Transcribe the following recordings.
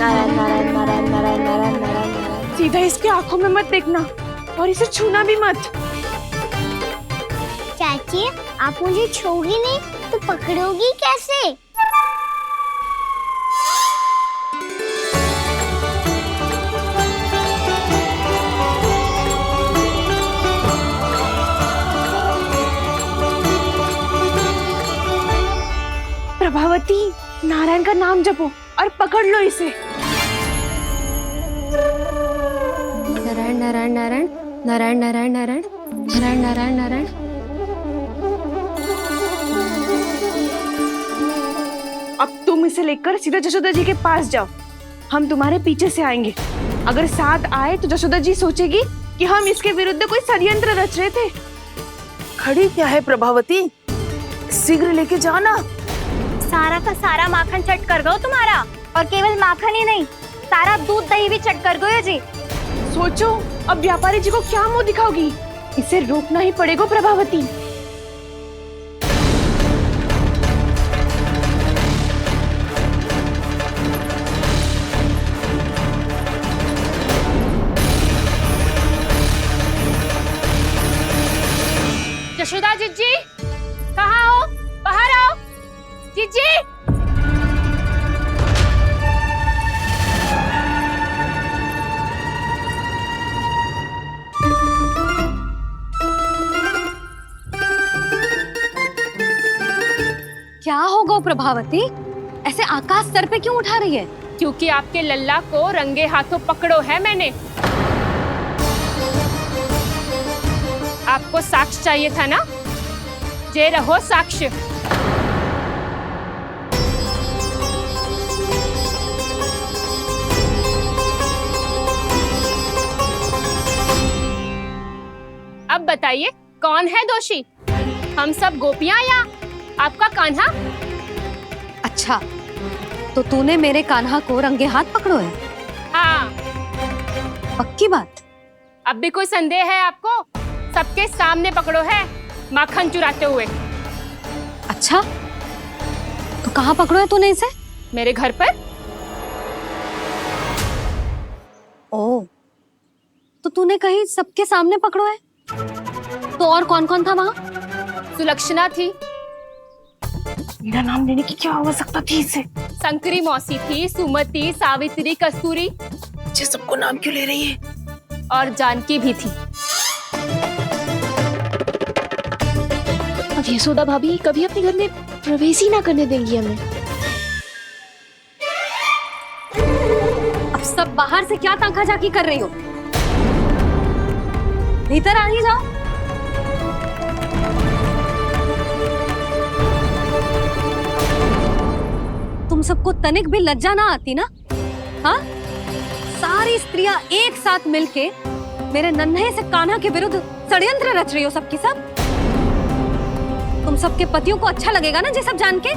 नारायण नारायण नारायण नारायण नारायण नारायण नारायण। सीधा इसके आंखों में मत देखना और इसे छूना भी मत। चाची, आप मुझे छोगी नहीं तो पकड़ोगी कैसे? प्रभावती, नारायण का नाम जपो और पकड़ लो इसे। नारायण नारायण नारायण नारायण नारायण नारायण नारायण नारायण नारायण। अब तुम इसे लेकर सीधा जशोदा जी के पास जाओ, हम तुम्हारे पीछे से आएंगे। अगर साथ आए तो जशोदा जी सोचेगी कि हम इसके विरुद्ध कोई षड्यंत्र रच रहे थे। खड़ी क्या है प्रभावती, शीघ्र लेके जाना। सारा का सारा माखन चट कर गो तुम्हारा, और केवल माखन ही नहीं, सारा दूध दही भी चट कर गयो जी। सोचो अब व्यापारी जी को क्या मुंह दिखाओगी। इसे रोकना ही पड़ेगा प्रभावती। जशोदा जीजी, कहाँ हो? बाहर आओ जीजी। क्या होगा प्रभावती, ऐसे आकाश सर पे क्यों उठा रही है? क्योंकि आपके लल्ला को रंगे हाथों पकड़ो है मैंने। आपको साक्ष्य चाहिए था ना, जे रहो साक्ष्य। अब बताइए कौन है दोषी, हम सब गोपियां या आपका कान्हा? अच्छा, तो तूने मेरे कान्हा को रंगे हाथ पकड़ो है? हाँ। पक्की बात? अब भी कोई संदेह है आपको? सबके सामने पकड़ो है, माखन चुराते हुए। अच्छा, तो कहाँ पकड़ो है तूने इसे? मेरे घर पर। ओ, तो तूने कहीं सबके सामने पकड़ो है? तो और कौन कौन था वहाँ? सुलक्षणा थी। मेरा नाम लेने की क्या आवश्यकता थी इसे? शंकरी मौसी थी, सुमति, सावित्री, कस्तूरी। ये सबको नाम क्यों ले रही है? और जानकी भी थी। अब यशोदा भाभी कभी अपने घर में प्रवेश ही ना करने देंगी हमें। अब सब बाहर से क्या ताका झाकी कर रही हो? भीतर आ ही जाओ। तुम सबको तनिक भी लज्जा ना आती ना? हाँ? सारी स्त्रियां एक साथ मिलके मेरे नन्हे से कान्हा के विरुद्ध षड्यंत्र रच रही हो सबकी सब। तुम सबके पतियों को अच्छा लगेगा ना ये सब जान के?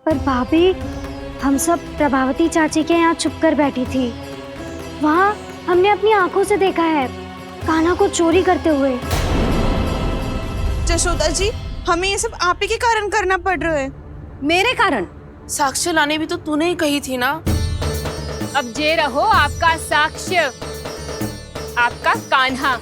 पर भाभी, हम सब प्रभावती चाची के यहाँ छुप कर बैठी थी। वहाँ हमने अपनी आंखों से देखा है कान्हा को चोरी करते हुए। जशोदा जी, हमें ये सब आप ही के कारण करना पड़ रहा है। मेरे कारण? साक्ष्य लाने भी तो तूने ही कही थी ना। अब जे रहो आपका साक्ष्य, आपका कान्हा।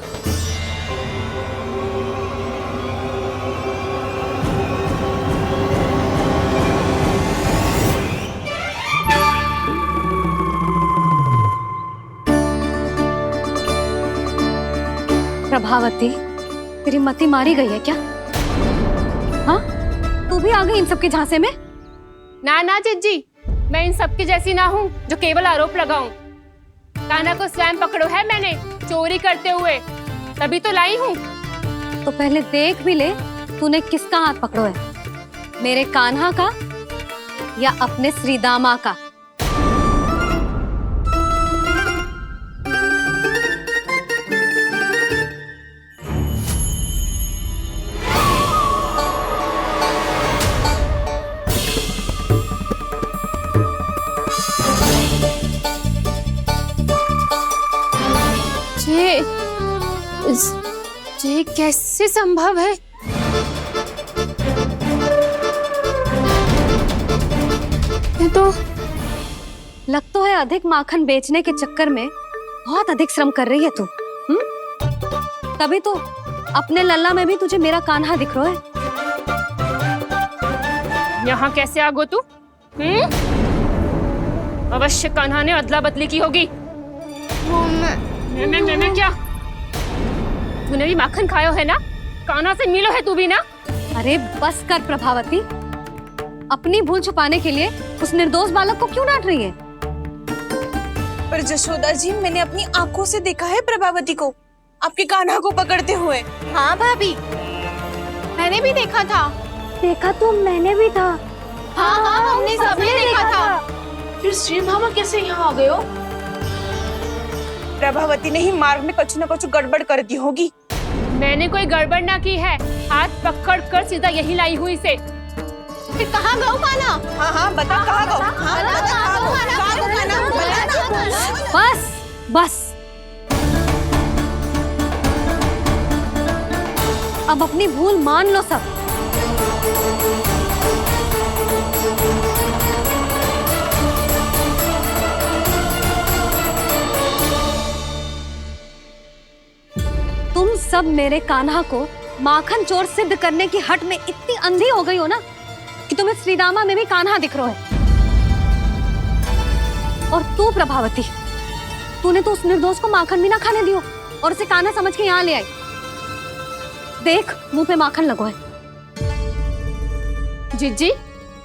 प्रभावती, तेरी मति मारी गई है क्या? हाँ? तू भी आ गई इन सबके झांसे में? ना ना जीजी, मैं इन सबकी जैसी ना हूँ जो केवल आरोप लगाऊं। कान्हा को स्वयं पकड़ो है मैंने, चोरी करते हुए, तभी तो लाई हूँ। तो पहले देख भी ले तूने किसका हाथ पकड़ो है, मेरे कान्हा का या अपने श्रीदामा का? ये कैसे संभव है? लग तो है अधिक माखन बेचने के चक्कर में बहुत अधिक श्रम कर रही है तू। तभी तो अपने लल्ला में भी तुझे मेरा कान्हा दिख रहा है। यहाँ कैसे आ गो तू? अवश्य कान्हा ने अदला बदली की होगी। मैं क्या? तूने भी माखन खायो है ना? कान्हा से मिलो है तू भी ना? अरे बस कर प्रभावती, अपनी भूल छुपाने के लिए उस निर्दोष बालक को क्यों डांट रही है? पर जशोदा जी, मैंने अपनी आंखों से देखा है प्रभावती को आपके कान्हा को पकड़ते हुए। हाँ भाभी, मैंने भी देखा था। देखा तो मैंने भी था। हाँ हाँ, हमने सबने देखा था। फिर श्रीधामा कैसे यहाँ आ गए हो? प्रभावती ने ही मार्ग में कुछ न कुछ गड़बड़ कर दी होगी। मैंने कोई गड़बड़ ना की है, हाथ पकड़ कर सीधा यही लाई हुई इसे। फिर कहाँ गौ कान्हा? हाँ हाँ बता कहाँ गो? हाँ बता कहाँ गो? कहाँ गो कान्हा? बता ना। बस बस, अब अपनी भूल मान लो सब। तुम सब मेरे कान्हा को माखन चोर सिद्ध करने की हट में इतनी अंधी हो गई हो ना कि तुम्हें श्रीदामा में भी कान्हा दिख रहा है। और तू प्रभावती, तूने तो उस निर्दोष को माखन भी ना खाने दियो और उसे कान्हा समझ के यहाँ ले आई। देख, मुंह पे माखन लगो है। जिज्जी,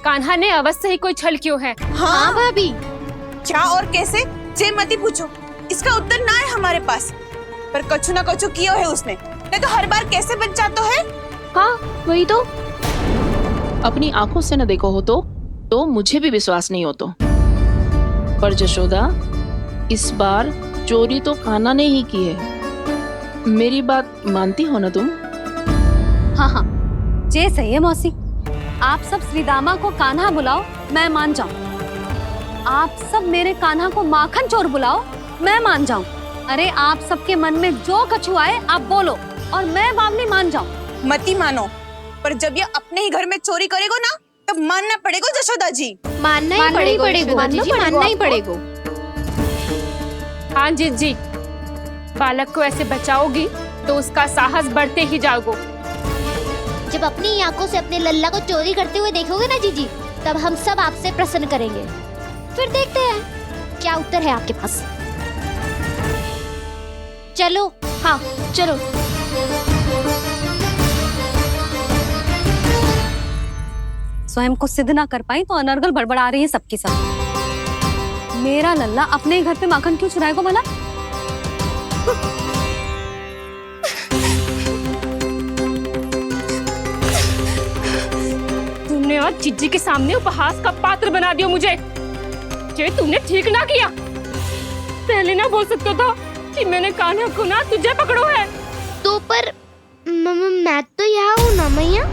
कान्हा ने अवश्य ही कोई छल क्यों है। हाँ भाभी। क्या और कैसे? जे मती पूछो, इसका उत्तर ना है हमारे पास। पर कछु ना कछु किया है उसने, नहीं तो हर बार कैसे बच जाता है। हाँ वही तो। अपनी आंखों से न देखो हो तो मुझे भी विश्वास नहीं हो तो। पर जशोदा, इस बार चोरी तो कान्हा ने ही की है। मेरी बात मानती हो ना तुम? हाँ हाँ, जे सही है मौसी। आप सब श्रीदामा को कान्हा बुलाओ, मैं मान जाऊं। आप सब मेरे कान्हा को माखन चोर बुलाओ, मैं मान जाऊं। अरे आप सबके मन में जो कछु आए आप बोलो और मैं बावली मान जाऊं। मती मानो, पर जब ये अपने ही घर में चोरी करेगो ना, तब मानना पड़ेगा जशोदा जी। मानना ही पड़ेगा, मानना ही पड़ेगा। हाँ जिज्जी, बालक को ऐसे बचाओगी तो उसका साहस बढ़ते ही जाओगे। जब अपनी आंखों से अपने लल्ला को चोरी करते हुए देखोगे ना जीजी, तब हम सब आपसे प्रसन्न करेंगे। फिर देखते हैं क्या उत्तर है आपके पास। चलो। हाँ चलो। स्वयं को सिद्ध ना कर पाई तो अनर्गल बड़बड़ा रही है सबकी सब। मेरा लल्ला अपने ही घर पे माखन क्यों चुराएगा भला? तुमने आज जिज्जी के सामने उपहास का पात्र बना दिया मुझे। ये तुमने ठीक ना किया। पहले ना बोल सकता था कि मैंने कान्हा को ना तुझे पकड़ो है। तो पर मैं तो यहाँ हूँ ना मैया।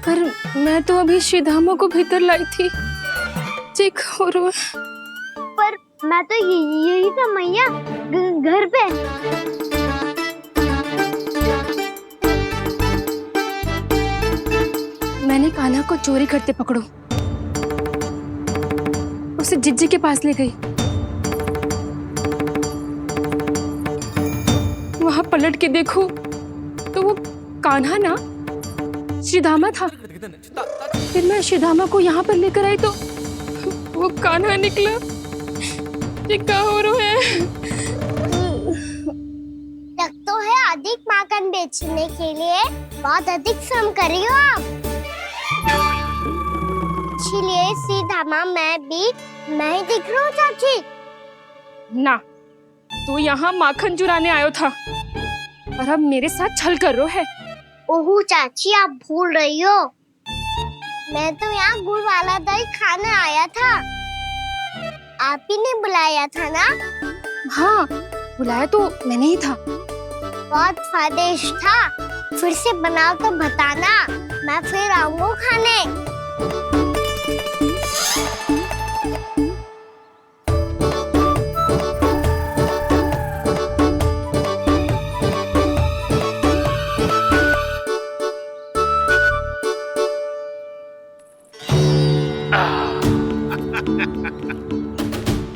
पर मैं तो अभी श्रीधामा को भीतर लाई थी। चेक हो रहा है। पर मैं तो यही था मैया, घर पे। मैंने कान्हा को चोरी करते पकड़ो, उसे जिज्जी के पास ले गई। वहां पलट के देखो तो वो कान्हा ना श्रीधामा था। फिर मैं श्रीधामा को यहाँ पर लेकर आई तो वो कान्हा निकला। ये क्या हो रहा है? लग तो है अधिक माखन बेचने के लिए बहुत अधिक श्रम कर रही हो आप। इसलिए सीधामा मैं ही दिख रहा हूँ चाची। ना, तू यहाँ माखन चुराने आयो था और अब मेरे साथ छल कर रहा है। ओह चाची, आप भूल रही हो, मैं तो यहाँ गुड़ वाला दही खाने आया था। आप ही ने बुलाया था ना? हाँ, बुलाया तो मैंने ही था। बहुत स्वादिष्ट था। फिर से बनाओ तो बताना, मैं फिर आऊंगा खाने।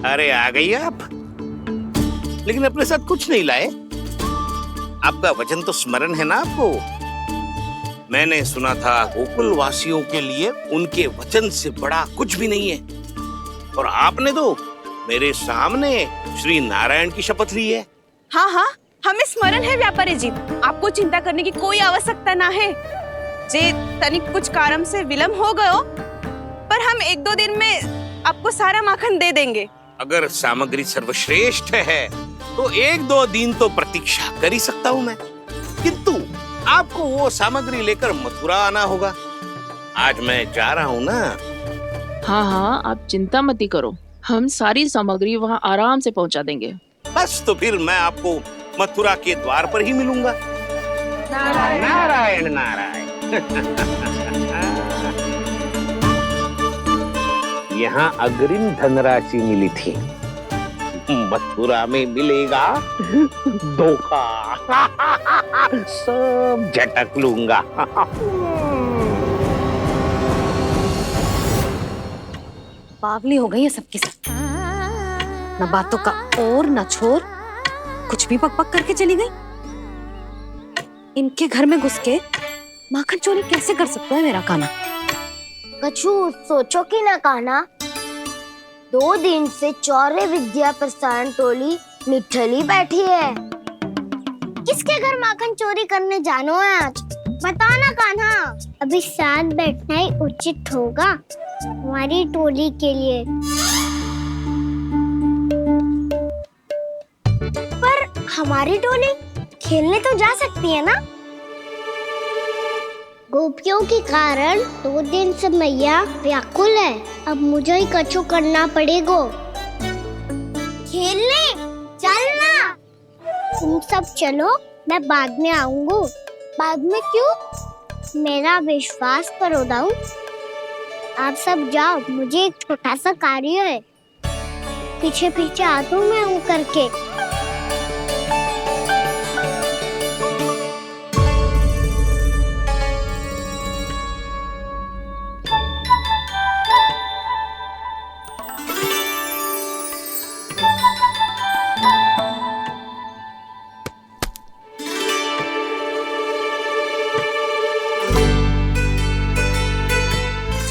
अरे आ गई आप, लेकिन अपने साथ कुछ नहीं लाए। आपका वचन तो स्मरण है ना आपको? मैंने सुना था गोकुल वासियों के लिए उनके वचन से बड़ा कुछ भी नहीं है, और आपने तो मेरे सामने श्री नारायण की शपथ ली है। हाँ हाँ, हमें स्मरण है व्यापारी जी, आपको चिंता करने की कोई आवश्यकता ना है। जे तनिक कुछ कारण से विलंब हो गयो, पर हम 1-2 दिन में आपको सारा माखन दे देंगे। अगर सामग्री सर्वश्रेष्ठ है तो 1-2 दिन तो प्रतीक्षा कर ही सकता हूँ मैं, किंतु आपको वो सामग्री लेकर मथुरा आना होगा। आज मैं जा रहा हूँ ना। हाँ हाँ, आप चिंता मत करो, हम सारी सामग्री वहाँ आराम से पहुँचा देंगे। बस तो फिर मैं आपको मथुरा के द्वार पर ही मिलूंगा। नारायण नारायण नारायण। यहाँ अग्रिम धनराशि मिली थी, मथुरा में मिलेगा धोखा। सब झटक लूंगा। बावली हो गई है सबकी सब, न बातों का और न छोर, कुछ भी पक पक करके चली गई। इनके घर में घुस के माखन चोरी कैसे कर सकता है मेरा कान्हा? कछु सोचो कि ना कान्हा, 2 दिन से चौर्य विद्या प्रसारण टोली निठली बैठी है। किसके घर माखन चोरी करने जानो है आज? बता ना कान्हा। अभी साथ बैठना ही उचित होगा हमारी टोली के लिए। पर हमारी टोली खेलने तो जा सकती है ना? गोपियों के कारण 2 दिन से मैया व्याकुल है, अब मुझे ही कछु करना पड़ेगा। खेलने चलना, तुम सब चलो, मैं बाद में आऊंगा। बाद में क्यों? मेरा विश्वास करो दाऊ, आप सब जाओ, मुझे एक छोटा सा कार्य है। पीछे पीछे आता हूँ मैं हूँ करके।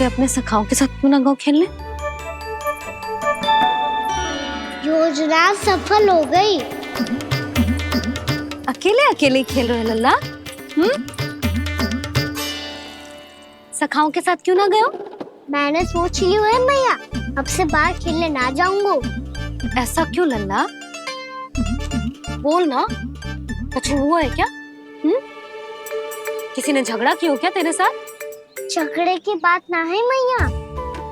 अपने सखाओं के साथ क्यों ना गाँव खेलने? योजना सफल हो गई। अकेले अकेले खेल रहे लल्ला? सखाओं के साथ क्यों ना गए? मैंने सोच लिया है मैया, अब से बाहर खेलने ना जाऊंगा। ऐसा क्यों लल्ला? बोल ना, कुछ हुआ है क्या? किसी ने झगड़ा किया हो क्या तेरे साथ? झगड़े की बात ना है मैया,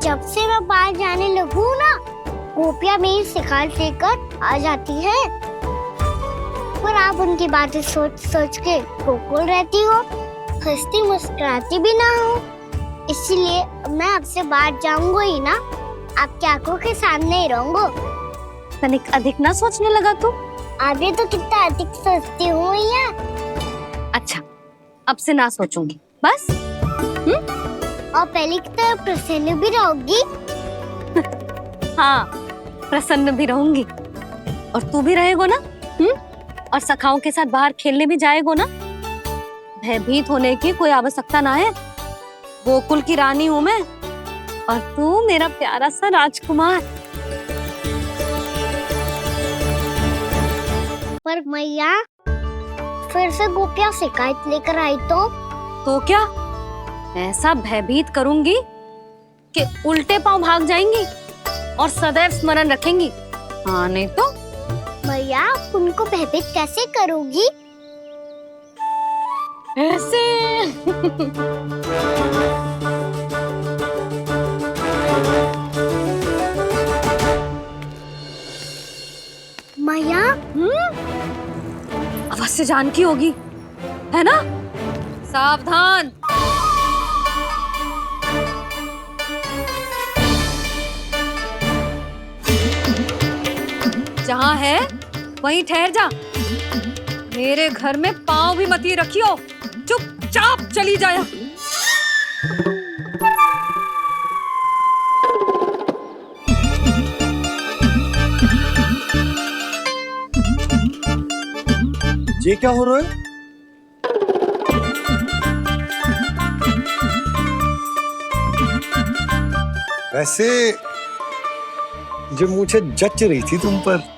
जब से मैं बाहर जाने लगू ना, गोपियां मेरी शिकार लेकर आ जाती है, पर आप उनकी बातें सोच सोच के गोकुल रहती हो, हंसती मुस्कुराती भी ना हो। इसलिए मैं आपसे बाहर जाऊंगा ही ना, आपकी आंखों के सामने ही रहूंगा। तनिक अधिक ना सोचने लगा तू? आगे तो कितना अधिक सोचती हूँ मैया। अच्छा, अब से ना सोचूंगी बस। और पहले की तरह प्रसन्न भी रहोगी? हाँ, प्रसन्न भी रहूंगी, और तू भी रहेगो ना? और सखाओं के साथ बाहर खेलने भी जाएगो ना? भयभीत होने की कोई आवश्यकता ना है, गोकुल की रानी हूँ मैं, और तू मेरा प्यारा सा राजकुमार। पर मैया, फिर से गोपियां शिकायत लेकर आई तो क्या? ऐसा भयभीत करूंगी कि उल्टे पांव भाग जाएंगी और सदैव स्मरण रखेंगी। हाँ नहीं तो? मैया, उनको भयभीत कैसे करोगी? ऐसे। मैया, अवश्य जानकी होगी, है ना? सावधान। जहाँ है वहीं ठहर जा, मेरे घर में पाँव भी मत ही रखियो, चुपचाप चली जाया। ये क्या हो रहा है? वैसे जो मुझे जच रही थी तुम पर।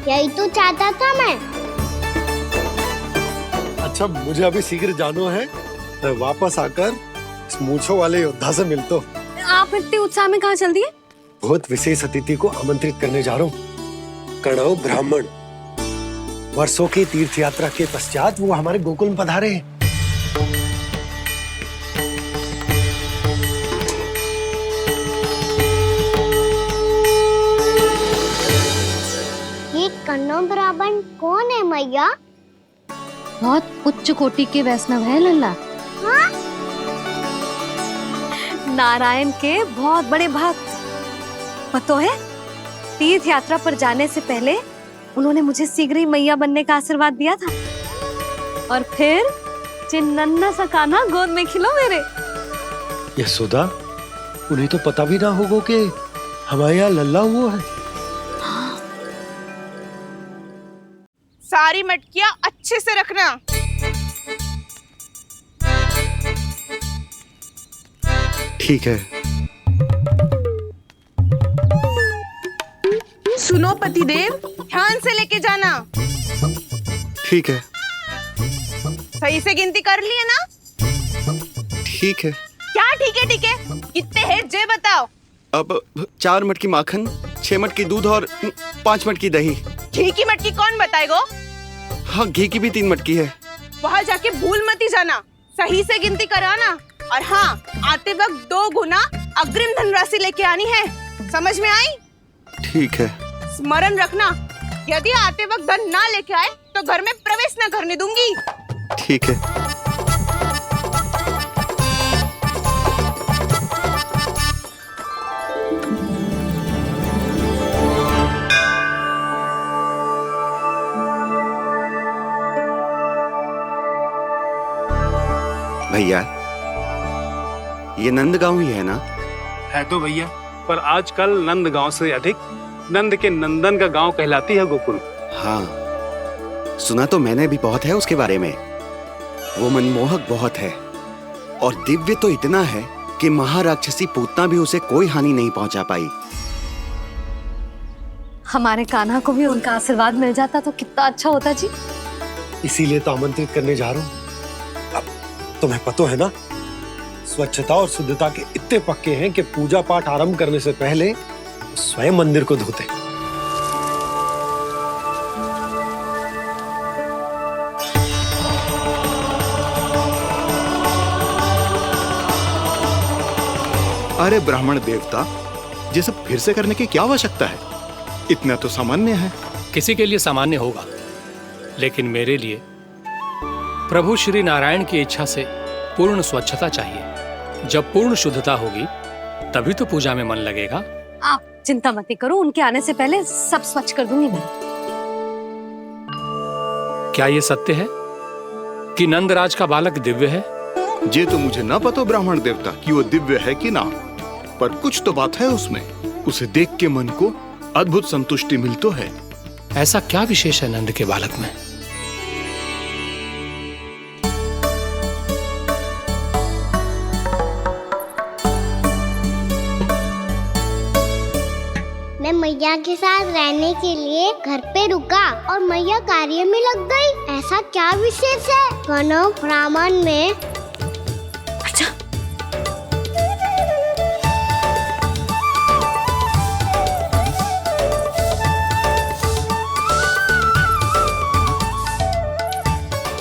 यही तो चाहता था मैं। अच्छा मुझे अभी शीघ्र जाना है, मैं वापस आकर इस मूंछों वाले योद्धा से मिलता हूँ। आप इतने उत्साह में कहाँ चल दिए? बहुत विशेष अतिथि को आमंत्रित करने जा रहा हूँ, कणव ब्राह्मण। वर्षों की तीर्थ यात्रा के पश्चात वो हमारे गोकुल में पधारे हैं। ये कन्नौ ब्राह्मण कौन है मैया? बहुत उच्च कोटि के वैष्णव है लल्ला। हाँ? नारायण के बहुत बड़े भक्त। पता है, तीर्थ यात्रा पर जाने से पहले उन्होंने मुझे शीघ्र ही मैया बनने का आशीर्वाद दिया था, और फिर चिन्नन्ना सा कान्हा गोद में खिलो मेरे। यशोदा, उन्हें तो पता भी ना होगा कि हमारे यहाँ लल्ला हुआ है। सारी मटकियां अच्छे से रखना। ठीक है। सुनो पतिदेव, ध्यान से लेके जाना। ठीक है। सही से गिनती कर लिए ना? ठीक है। क्या ठीक है ठीक है? कितने हैं जे बताओ। अब 4 मटकी माखन, 6 मटकी दूध और 5 मटकी दही। घी की मटकी कौन बताएगा? हाँ, घी की भी 3 मटकी है। वहाँ जाके भूल मती जाना, सही से गिनती कराना। और हाँ, आते वक्त 2 गुना अग्रिम धनराशि लेके आनी है, समझ में आई? ठीक है। स्मरण रखना, यदि आते वक्त धन ना लेके आए तो घर में प्रवेश न करने दूंगी। ठीक है। भैया, ये नंदगांव ही है ना? है तो भैया, पर आजकल नंदगांव से अधिक नंद के नंदन का गांव कहलाती है गोकुल। हाँ, सुना तो मैंने भी बहुत है उसके बारे में। वो मनमोहक बहुत है और दिव्य तो इतना है कि महाराक्षसी पूतना भी उसे कोई हानि नहीं पहुंचा पाई। हमारे कान्हा को भी उनका आशीर्वाद मिल जाता तो कितना अच्छा होता जी। इसीलिए तो आमंत्रित करने जा रहा हूँ। अब तुम्हें पता है ना, स्वच्छता और शुद्धता के इतने पक्के हैं कि पूजा पाठ आरंभ करने से पहले स्वयं मंदिर को धोते। अरे ब्राह्मण देवता, ये सब फिर से करने की क्या आवश्यकता है? इतना तो सामान्य है। किसी के लिए सामान्य होगा, लेकिन मेरे लिए प्रभु श्री नारायण की इच्छा से पूर्ण स्वच्छता चाहिए। जब पूर्ण शुद्धता होगी तभी तो पूजा में मन लगेगा। आप चिंता मत करो, उनके आने से पहले सब स्वच्छ कर दूंगी मैं। क्या ये सत्य है कि नंदराज का बालक दिव्य है? ये तो मुझे ना पता ब्राह्मण देवता कि वो दिव्य है कि ना, पर कुछ तो बात है उसमें। उसे देख के मन को अद्भुत संतुष्टि मिल तो है। ऐसा क्या विशेष है नंद के बालक में? मैं मैया के साथ रहने के लिए घर पे रुका और मैया कार्य में लग गई। ऐसा क्या विशेष है कन्नौ ब्राह्मण में? अच्छा,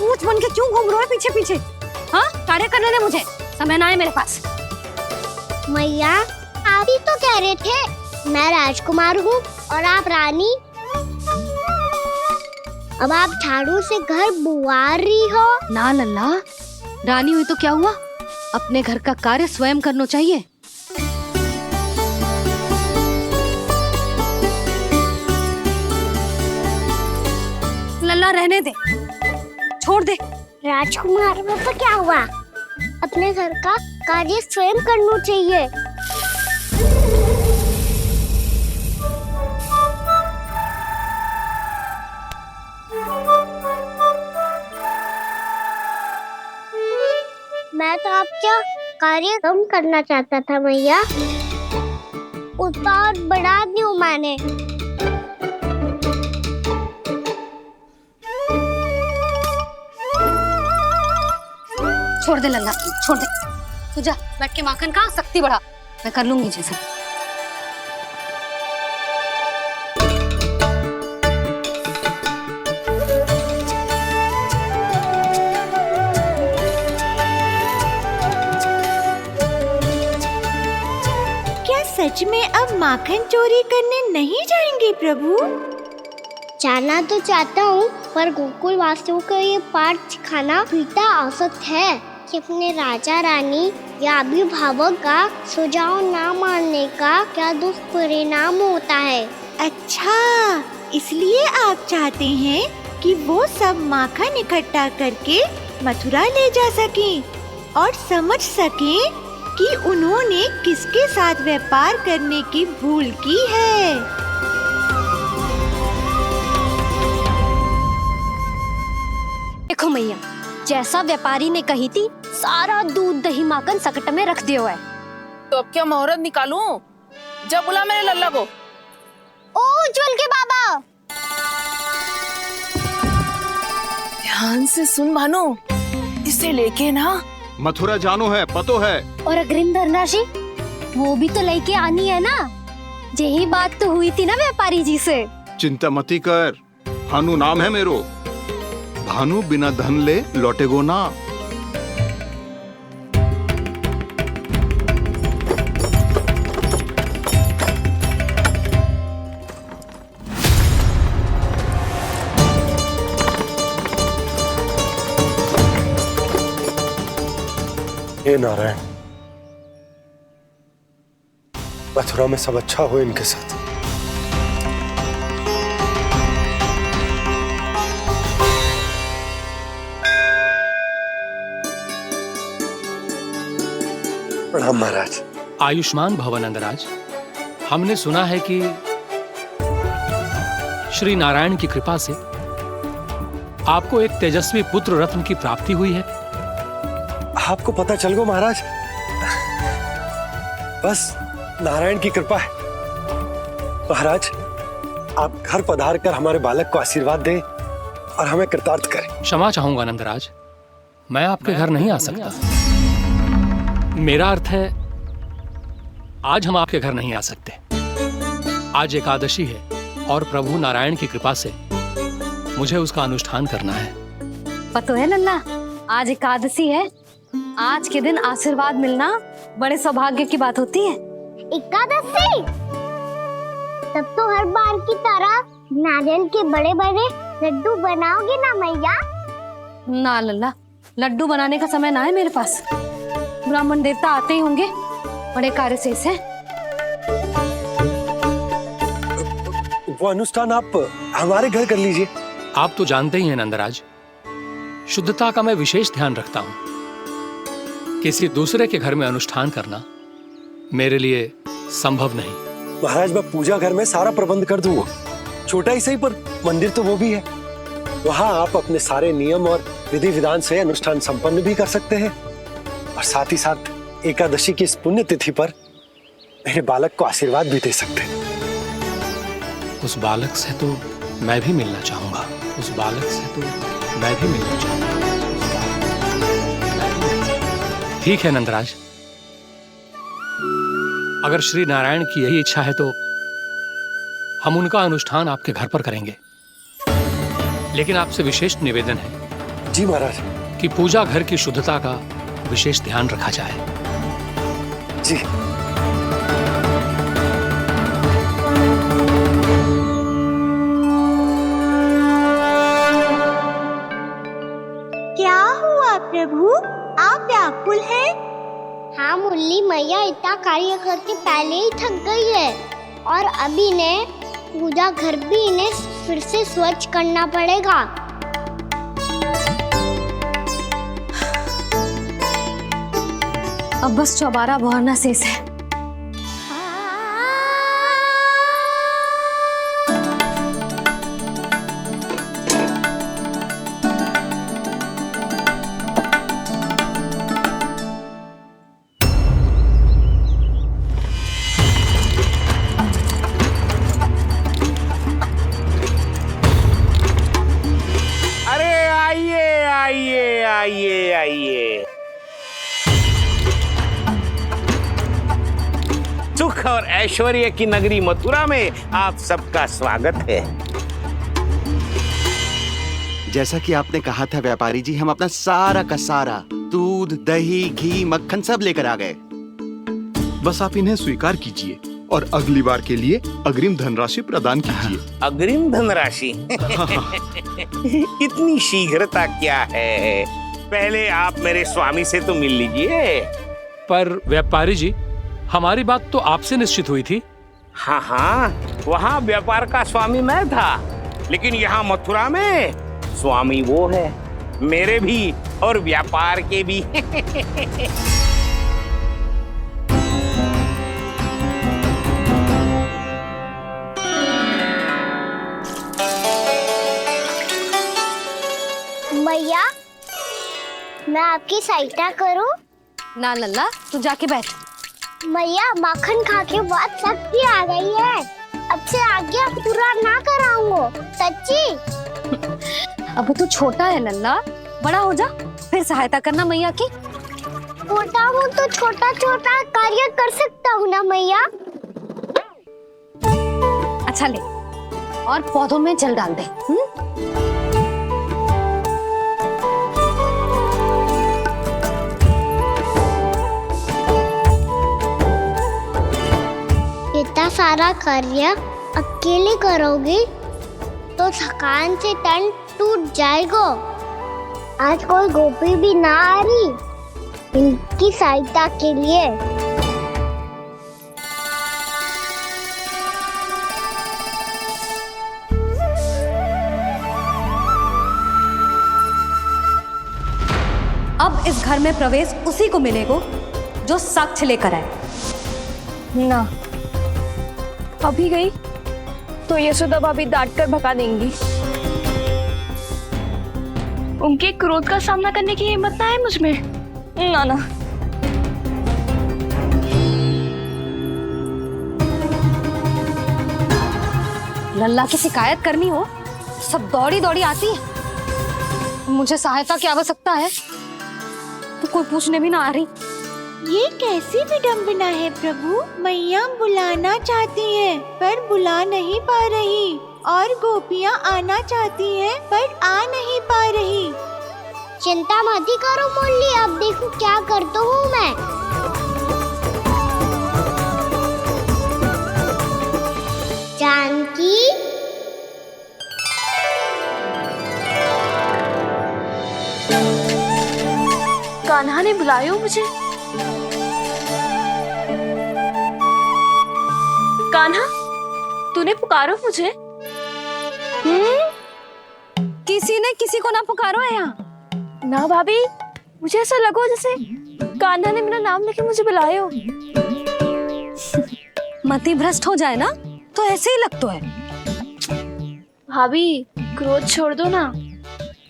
ऊंच बन के क्यों घूम रहे हो पीछे पीछे? हाँ, कार्य करने दे मुझे, समय ना है मेरे पास। मैया, आप ही तो कह रहे थे मैं राजकुमार हूँ और आप रानी। अब आप झाड़ू से घर बुआर रही हो। ना लल्ला, रानी हुई तो क्या हुआ, अपने घर का कार्य स्वयं करना चाहिए। लल्ला रहने दे, छोड़ दे। राजकुमार तो क्या हुआ? अपने घर का कार्य स्वयं करना चाहिए। मैं तो आपका कार्य कम करना चाहता था मैया, उसका और बढ़ा दूं मैंने। छोड़ दे लल्ला, छोड़ दे। तू जा बैठ के माखन खा, शक्ति बढ़ा, मैं कर लूंगी जैसे। क्या सच में अब माखन चोरी करने नहीं जाएंगे प्रभु? जाना तो चाहता हूँ, पर गोकुल वासियों को ये पाठ सिखाना पिता आवश्यक है कि अपने राजा रानी या अभिभावक का सुझाव ना मानने का क्या दुष्परिणाम होता है। अच्छा, इसलिए आप चाहते हैं कि वो सब माखन इकट्ठा करके मथुरा ले जा सकें और समझ सकें कि उन्होंने किसके साथ व्यापार करने की भूल की है। देखो मैया, जैसा व्यापारी ने कही थी, सारा दूध दही माखन सकट में रख दिया है। तो अब क्या मुहूर्त निकालूं? जब बुला मेरे लल्ला को। ओ उज्जवल के बाबा, ध्यान से सुन भानु, इसे लेके ना मथुरा जानो है, पतो है। और अग्रिम धनराशि वो भी तो लेके आनी है ना। यही बात तो हुई थी ना व्यापारी जी से। चिंता मती कर, भानु नाम है मेरो। भानु बिना धन ले लौटेगो ना। हे नारायण, मथुरा में सब अच्छा हो इनके साथ। प्रणाम महाराज। आयुष्मान भव नंदराज। हमने सुना है कि श्री नारायण की कृपा से आपको एक तेजस्वी पुत्र रत्न की प्राप्ति हुई है। आपको पता चल गो महाराज, बस नारायण की कृपा है। महाराज, आप घर पधार कर हमारे बालक को आशीर्वाद दें और हमें कृतार्थ करें। क्षमा चाहूंगा नंदराज, मैं आपके घर नहीं आ सकता। मेरा अर्थ है, आज हम आपके घर नहीं आ सकते। आज एकादशी है और प्रभु नारायण की कृपा से मुझे उसका अनुष्ठान करना है। पता है लल्ला, आज एकादशी है। आज के दिन आशीर्वाद मिलना बड़े सौभाग्य की बात होती है। एकादशी? तब तो हर बार की तरह नारियल के बड़े बड़े लड्डू बनाओगे ना मैया? ना लल्ला, लड्डू बनाने का समय ना है मेरे पास। ब्राह्मण देवता आते ही होंगे, बड़े कार्य शेष हैं। वो अनुष्ठान आप हमारे घर कर लीजिए। आप तो जानते ही हैं नंदराज, शुद्धता का मैं विशेष ध्यान रखता हूं। किसी दूसरे के घर में अनुष्ठान करना मेरे लिए संभव नहीं। महाराज, मैं पूजा घर में सारा प्रबंध कर दूंगा। छोटा ही सही, पर मंदिर तो वो भी है। वहां आप अपने सारे नियम और विधि विधान से अनुष्ठान संपन्न भी कर सकते हैं और साथ ही साथ एकादशी की इस पुण्य तिथि पर मेरे बालक को आशीर्वाद भी दे सकते हैं। उस बालक से तो मैं भी मिलना चाहूंगा। उस बालक से तो मैं भी मिलना चाहूंगा। ठीक है नंदराज, अगर श्री नारायण की यही इच्छा है तो हम उनका अनुष्ठान आपके घर पर करेंगे। लेकिन आपसे विशेष निवेदन है। जी महाराज। कि पूजा घर की शुद्धता का विशेष ध्यान रखा जाए। जी। क्या हुआ प्रभु, आप व्याकुल हैं? हाँ मुरली मैया, इतना कार्य करके पहले ही थक गई है और अभी ने पूजा घर भी इन्हें फिर से स्वच्छ करना पड़ेगा। अब बस चौबारा बहरना शेष है। आइए आइए, सुख और ऐश्वर्य की नगरी मथुरा में आप सबका स्वागत है। जैसा कि आपने कहा था व्यापारी जी, हम अपना सारा का सारा दूध, दही, घी, मक्खन सब लेकर आ गए। बस आप इन्हें स्वीकार कीजिए और अगली बार के लिए अग्रिम धनराशि प्रदान कीजिए। अग्रिम धनराशि? इतनी शीघ्रता क्या है? पहले आप मेरे स्वामी से तो मिल लीजिए। पर व्यापारी जी, हमारी बात तो आपसे निश्चित हुई थी। हाँ हाँ, वहाँ व्यापार का स्वामी मैं था, लेकिन यहाँ मथुरा में स्वामी वो है, मेरे भी और व्यापार के भी। मैया, मैं आपकी सहायता करूं? ना लल्ला, तू जाके बैठ। मैया, माखन खा के बात शक्ति आ गई है। अब से आगे पूरा ना कराऊंगा, सच्ची। अब तू छोटा है लल्ला, बड़ा हो जा फिर सहायता करना मैया की। छोटा हूँ तो छोटा छोटा कार्य कर सकता हूँ ना मैया। अच्छा ले, और पौधों में जल डाल दे। इतना सारा कार्य अकेले करोगी तो थकान से तन टूट जाएगा। आज कोई गोपी भी ना आ रही इनकी सहायता के लिए। अब इस घर में प्रवेश उसी को मिलेगा जो साक्ष्य लेकर आए। ना, अभी गई तो यशोदा भाभी डांट कर भगा देंगी। उनके क्रोध का सामना करने की हिम्मत ना है मुझ में। ना ना। लल्ला की शिकायत करनी हो सब दौड़ी दौड़ी आती है। मुझे सहायता की आवश्यकता है तो कोई पूछने भी ना आ रही। ये कैसी विडंबना है प्रभु। मैया बुलाना चाहती हैं पर बुला नहीं पा रही, और गोपियाँ आना चाहती हैं पर आ नहीं पा रही। चिंता मत करो मुरली, अब देखो क्या करता हूँ मैं। जानकी, कान्हा ने बुलाया हो मुझे। कान्हा, तूने पुकारो मुझे। किसी ने किसी को ना पुकारो है यहाँ। ना भाभी, मुझे ऐसा लगो जैसे कान्हा ने मेरा नाम लेके मुझे बुलाया हो। मति भ्रष्ट हो जाए ना तो ऐसे ही लगता है। भाभी, क्रोध छोड़ दो ना।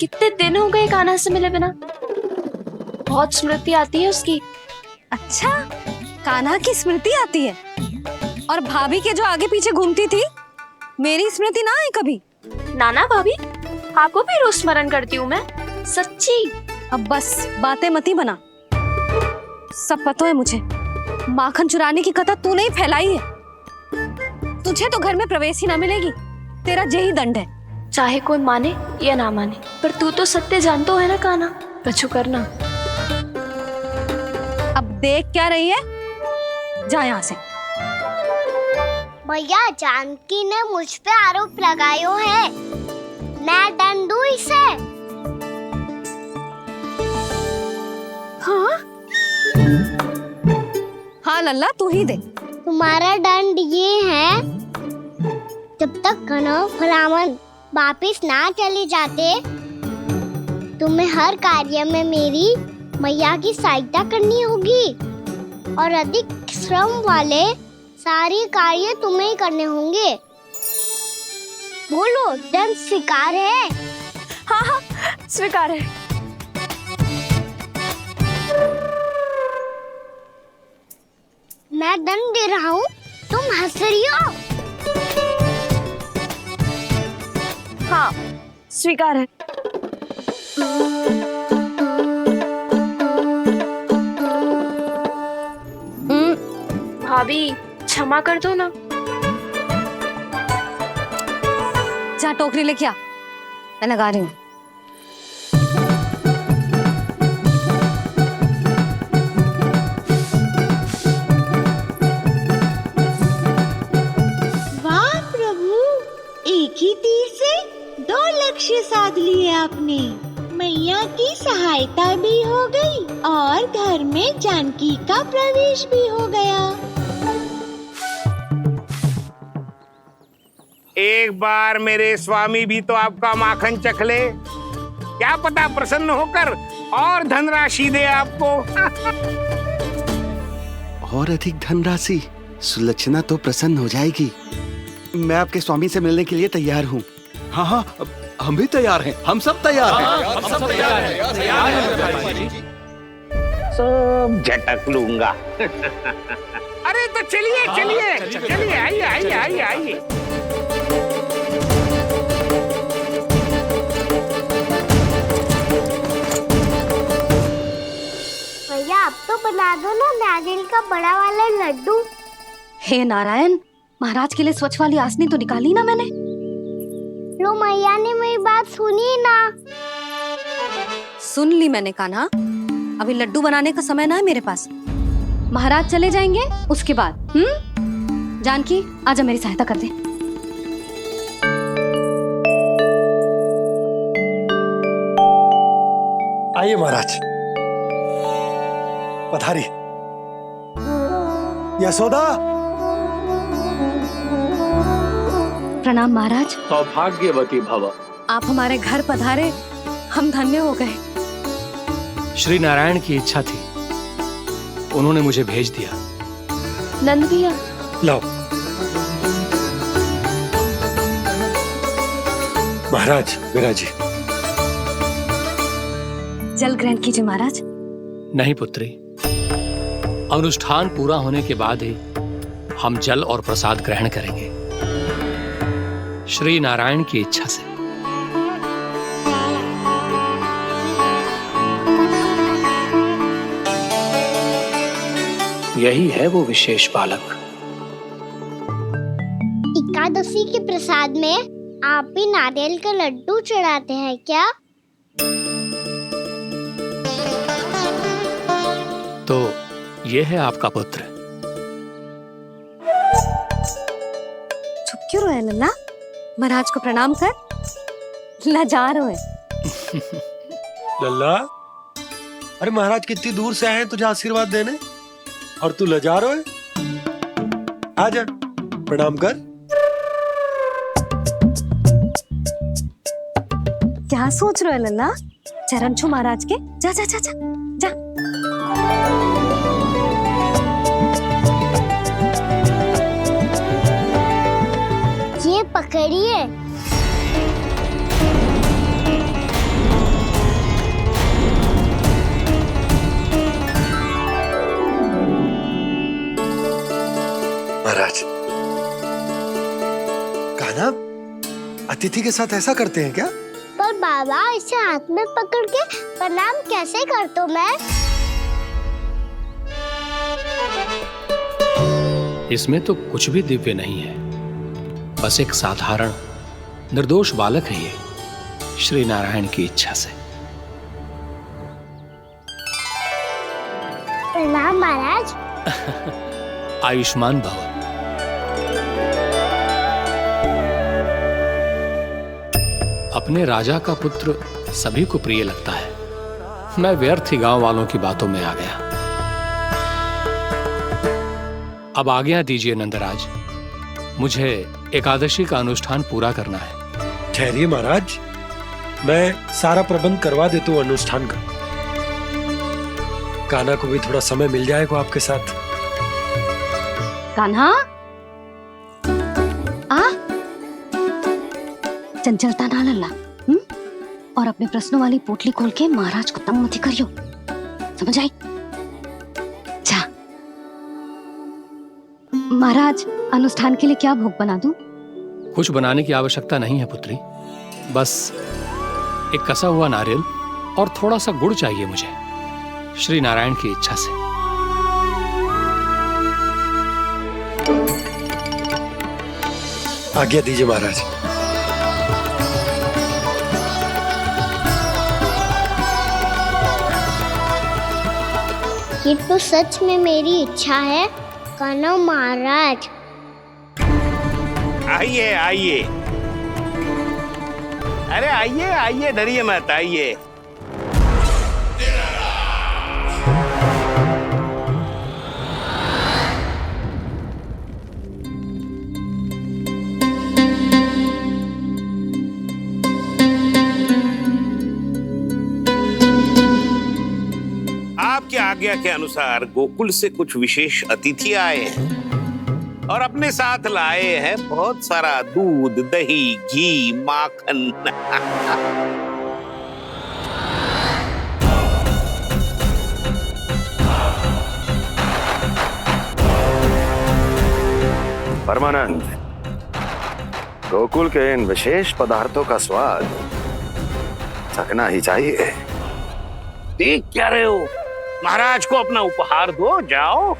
कितने दिन हो गए कान्हा से मिले बिना। बहुत स्मृति आती है उसकी। अच्छा, कान्हा की स्मृति आती है? और भाभी के जो आगे पीछे घूमती थी, मेरी स्मृति ना है कभी? नाना भाभी, आपको भी रोज स्मरण करती हूँ मैं, सच्ची। अब बस बातें मत ही बना। सब पता है मुझे। माखन चुराने की कथा तूने ही फैलाई है। तुझे तो घर में प्रवेश ही ना मिलेगी। तेरा यही दंड है। चाहे कोई माने या ना माने, पर तू तो सत्य जानतो है ना कान्हा। कछु करना। अब देख क्या रही है, जा यहाँ से। भैया, जानकी ने मुझ पे आरोप लगायो है, मैं दंड दूं इसे। हाँ हाँ लल्ला, तू ही दे। तुम्हारा दंड ये है, जब तक कनव ब्राह्मण वापिस ना चले जाते, तुम्हें हर कार्य में मेरी मैया की सहायता करनी होगी। और अधिक श्रम वाले सारे कार्य तुम्हें ही करने होंगे। बोलो, दंड स्वीकार है? हाँ हाँ, स्वीकार है। मैं दंड दे रहा हूँ, तुम हंस रही हो? हाँ, स्वीकार है। भाभी क्षमा कर दो ना। जा टोकरी लेके आ, मैं लगा रही हूँ। वाह प्रभु, एक ही तीर से 2 लक्ष्य साध लिए आपने। मैया की सहायता भी हो गई और घर में जानकी का प्रवेश भी हो गया। एक बार मेरे स्वामी भी तो आपका माखन चख ले, क्या पता प्रसन्न होकर और धनराशि दे आपको। और अधिक धनराशि? सुलक्षणा तो प्रसन्न हो जाएगी। मैं आपके स्वामी से मिलने के लिए तैयार हूँ। हाँ हाँ, हम भी तैयार हैं, हम सब तैयार हैं। हम सब तैयार हैं। सब झटक लूंगा। अरे तो चलिए चलिए चलिए, आइए आइए आइए आइए। भैया, आप तो बना दो ना नारियल का बड़ा वाला लड्डू। हे नारायण, महाराज के लिए स्वच्छ वाली आसनी तो निकाली ना मैंने। लो, मैया ने मेरी बात सुनी ना। सुन ली मैंने कान्हा, अभी लड्डू बनाने का समय ना है मेरे पास। महाराज चले जाएंगे उसके बाद। जानकी, आजा मेरी सहायता कर दे। आइए महाराज, पधारी। यशोदा। प्रणाम महाराज। सौभाग्यवती भव। आप हमारे घर पधारे, हम धन्य हो गए। श्री नारायण की इच्छा थी, उन्होंने मुझे भेज दिया। नंद भैया, लाओ। महाराज, विराजी। जल ग्रहण कीजिए महाराज। नहीं पुत्री, अनुष्ठान पूरा होने के बाद ही हम जल और प्रसाद ग्रहण करेंगे, श्री नारायण की इच्छा से। यही है वो विशेष बालक। एकादशी के प्रसाद में आप भी नारियल का लड्डू चढ़ाते हैं क्या? तो ये है आपका पुत्र। चुप क्यों रहे लल्ला? महाराज को प्रणाम कर, लजा रहे हैं। लल्ला, अरे महाराज कितनी दूर से आए हैं तुझे आशीर्वाद देने, और तू लजा रहा है? आजा, प्रणाम कर। क्या सोच रहे हो लल्ला? चरण छू महाराज के। जा जा जा जा जा। ये पकड़िए। महाराज, कान्हा, अतिथि के साथ ऐसा करते हैं क्या? पर बाबा, इसे हाथ में पकड़ के प्रणाम कैसे करता हूँ मैं? इसमें तो कुछ भी दिव्य नहीं है, बस एक साधारण निर्दोष बालक है ये, श्री नारायण की इच्छा से। प्रणाम महाराज। आयुष्मान भव। अपने राजा का पुत्र सभी को प्रिय लगता है। मैं व्यर्थ ही गांव वालों की बातों में आ गया। अब आज्ञा दीजिए नंदराज, मुझे एकादशी का अनुष्ठान पूरा करना है। ठहरिए महाराज, मैं सारा प्रबंध करवा देता हूँ अनुष्ठान का। कान्हा को भी थोड़ा समय मिल जाएगा आपके साथ। कान्हा आ चंचलता ना लल्ला, और अपने प्रश्नों वाली पोटली खोल के महाराज को तंग मत करियो, समझ आई? जा महाराज, अनुष्ठान के लिए क्या भोग बना दूं? कुछ बनाने की आवश्यकता नहीं है पुत्री, बस एक कसा हुआ नारियल और थोड़ा सा गुड़ चाहिए मुझे, श्री नारायण की इच्छा से। आज्ञा दीजिए महाराज। ये तो सच में मेरी इच्छा है कान्हा महाराज। आइए आइए, अरे आइए आइए, डरिए मत, आइए। आपकी आज्ञा के अनुसार गोकुल से कुछ विशेष अतिथि आए हैं और अपने साथ लाए हैं बहुत सारा दूध, दही, घी, माखन। परमानंद, गोकुल के इन विशेष पदार्थों का स्वाद चखना ही चाहिए। देख क्या रहे हो, महाराज को अपना उपहार दो, जाओ।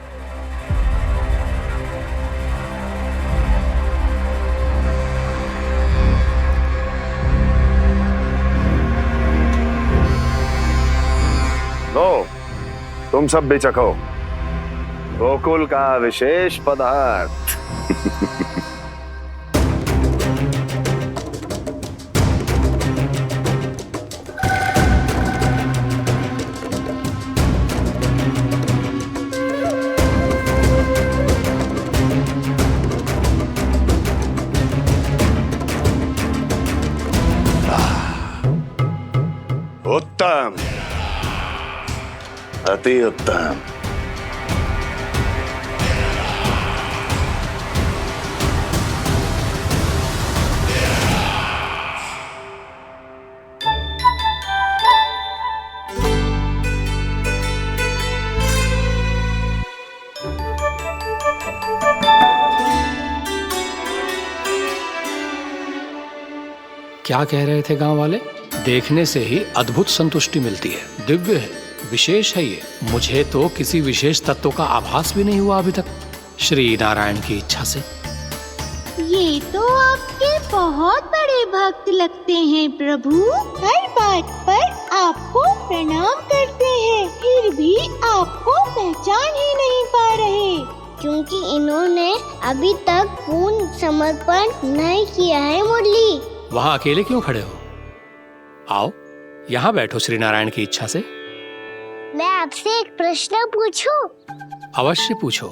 लो, तुम सब भी चखो गोकुल का विशेष पदार्थ। उत्तम, अति उत्तम। क्या कह रहे थे गांव वाले? देखने से ही अद्भुत संतुष्टि मिलती है, दिव्य है, विशेष है ये। मुझे तो किसी विशेष तत्व का आभास भी नहीं हुआ अभी तक, श्री नारायण की इच्छा से। ये तो आपके बहुत बड़े भक्त लगते हैं प्रभु, हर बात पर आपको प्रणाम करते हैं, फिर भी आपको पहचान ही नहीं पा रहे। क्योंकि इन्होंने अभी तक पूर्ण समर्पण नहीं किया है मुरली। वहाँ अकेले क्यों खड़े हो? आओ यहाँ बैठो श्री नारायण की इच्छा से। मैं आपसे एक प्रश्न पूछूं? अवश्य पूछो।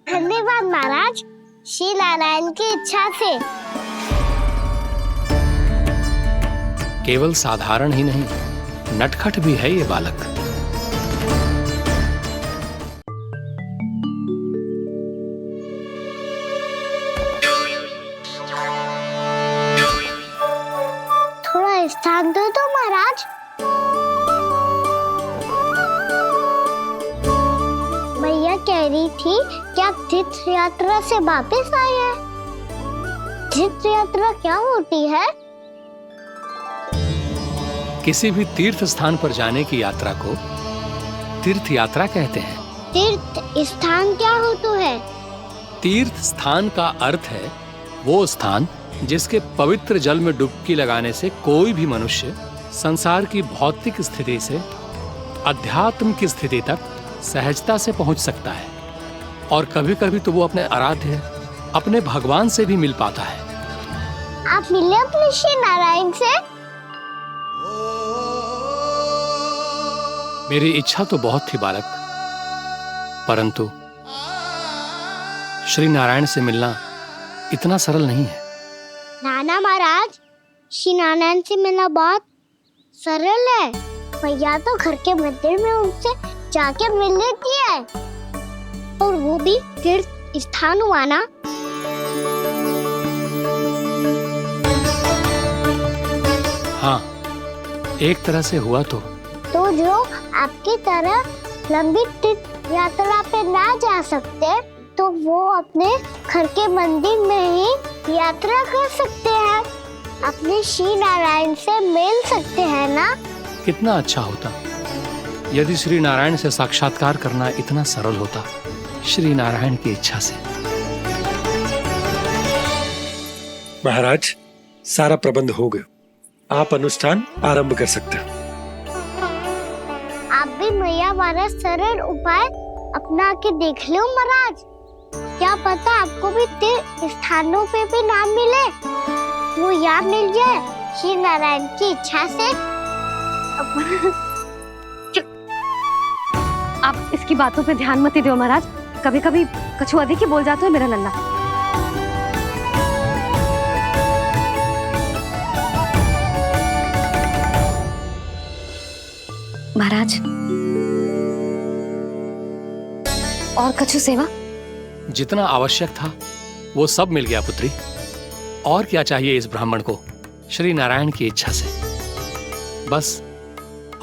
धन्यवाद महाराज, श्री नारायण की इच्छा से। केवल साधारण ही नहीं, नटखट भी है ये बालक। थोड़ा स्थान दो तो महाराज। भैया कह रही थी कि आप तीर्थ यात्रा से वापस आए हैं। तीर्थ यात्रा क्या होती है? किसी भी तीर्थ स्थान पर जाने की यात्रा को तीर्थ यात्रा कहते हैं। तीर्थ स्थान क्या होता है? तीर्थ स्थान का अर्थ है वो स्थान जिसके पवित्र जल में डुबकी लगाने से कोई भी मनुष्य संसार की भौतिक स्थिति से अध्यात्म की स्थिति तक सहजता से पहुंच सकता है, और कभी कभी तो वो अपने आराध्य, अपने भगवान से भी मिल पाता है। आप मिले अपने श्री नारायण से? मेरी इच्छा तो बहुत थी बालक, परंतु श्री नारायण से मिलना इतना सरल नहीं है। नाना महाराज, श्री नारायण से मिलना बहुत सरल है। भैया तो घर के मंदिर में उनसे जाके मिल लेती है, और वो भी तीर्थ स्थान हुआ ना? हाँ, एक तरह से हुआ तो जो आपकी तरह लंबी तीर्थ यात्रा पे ना जा सकते तो वो अपने घर के मंदिर में ही यात्रा कर सकते हैं, अपने श्री नारायण से मिल सकते हैं ना? कितना अच्छा होता यदि श्री नारायण से साक्षात्कार करना इतना सरल होता, श्री नारायण की इच्छा से। महाराज, सारा प्रबंध हो गया, आप अनुष्ठान आरंभ कर सकते हैं। आप भी मैया वाला सरल उपाय अपना के देख लो महाराज, क्या पता आपको भी तीर्थ स्थानों पे भी नाम मिले, वो याद मिल जाए श्री नारायण की इच्छा से। आप इसकी बातों पे ध्यान मत दो महाराज, कभी कभी कछु अधिक ही बोल जाते हो मेरा नन्ना। महाराज, और कछु सेवा? जितना आवश्यक था वो सब मिल गया पुत्री। और क्या चाहिए इस ब्राह्मण को श्री नारायण की इच्छा से? बस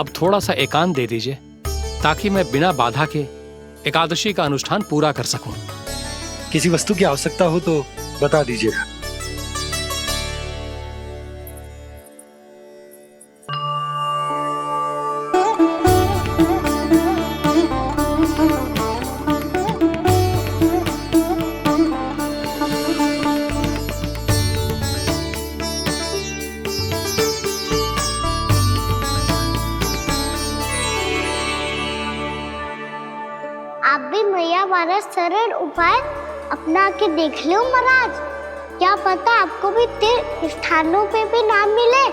अब थोड़ा सा एकांत दे दीजिए ताकि मैं बिना बाधा के एकादशी का अनुष्ठान पूरा कर सकूं। किसी वस्तु की आवश्यकता हो तो बता दीजिएगा। आप भी मैया वाला सरल उपाय अपना के देख लो महाराज, क्या पता आपको भी तीर्थ स्थानों पे भी नाम मिले,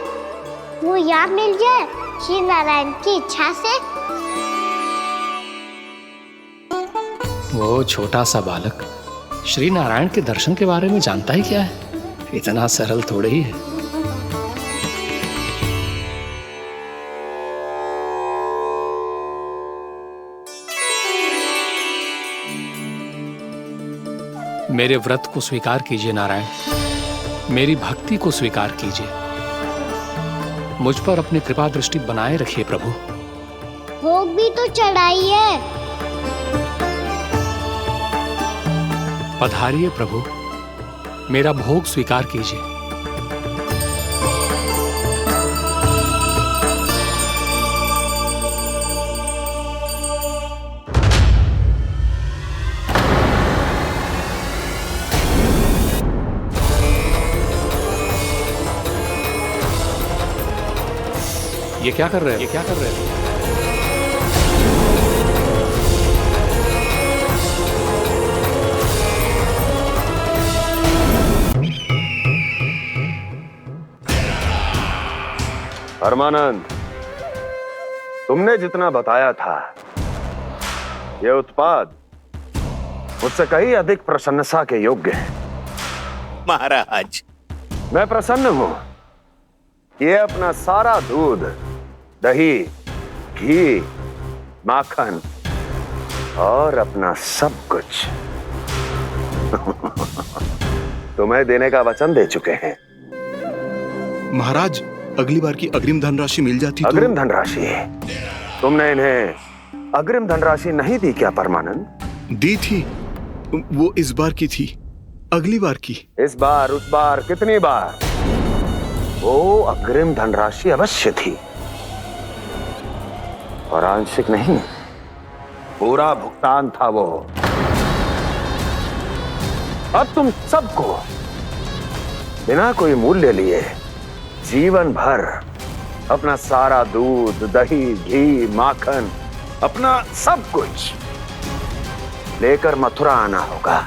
वो याद मिल जाए श्री नारायण की इच्छा से। वो छोटा सा बालक श्री नारायण के दर्शन के बारे में जानता ही क्या है, इतना सरल थोड़े ही है। मेरे व्रत को स्वीकार कीजिए नारायण, मेरी भक्ति को स्वीकार कीजिए, मुझ पर अपनी कृपा दृष्टि बनाए रखिए प्रभु। भोग भी तो चढ़ाइए। पधारिए प्रभु, मेरा भोग स्वीकार कीजिए। ये क्या कर रहे हैं? ये क्या कर रहे हैं? परमानंद, तुमने जितना बताया था ये उत्पाद मुझसे कहीं अधिक प्रशंसा के योग्य है। महाराज, मैं प्रसन्न हूं। ये अपना सारा दूध, दही, घी, माखन और अपना सब कुछ तुम्हें देने का वचन दे चुके हैं। महाराज, अगली बार की अग्रिम धनराशि मिल जाती तो। अग्रिम धनराशि? तुमने इन्हें अग्रिम धनराशि नहीं दी क्या परमानंद? दी थी, वो इस बार की थी, अगली बार की। इस बार, उस बार, कितनी बार? वो अग्रिम धनराशि अवश्य थी और आंशिक नहीं, पूरा भुगतान था वो। अब तुम सबको बिना कोई मूल्य लिए जीवन भर अपना सारा दूध, दही, घी, माखन, अपना सब कुछ लेकर मथुरा आना होगा।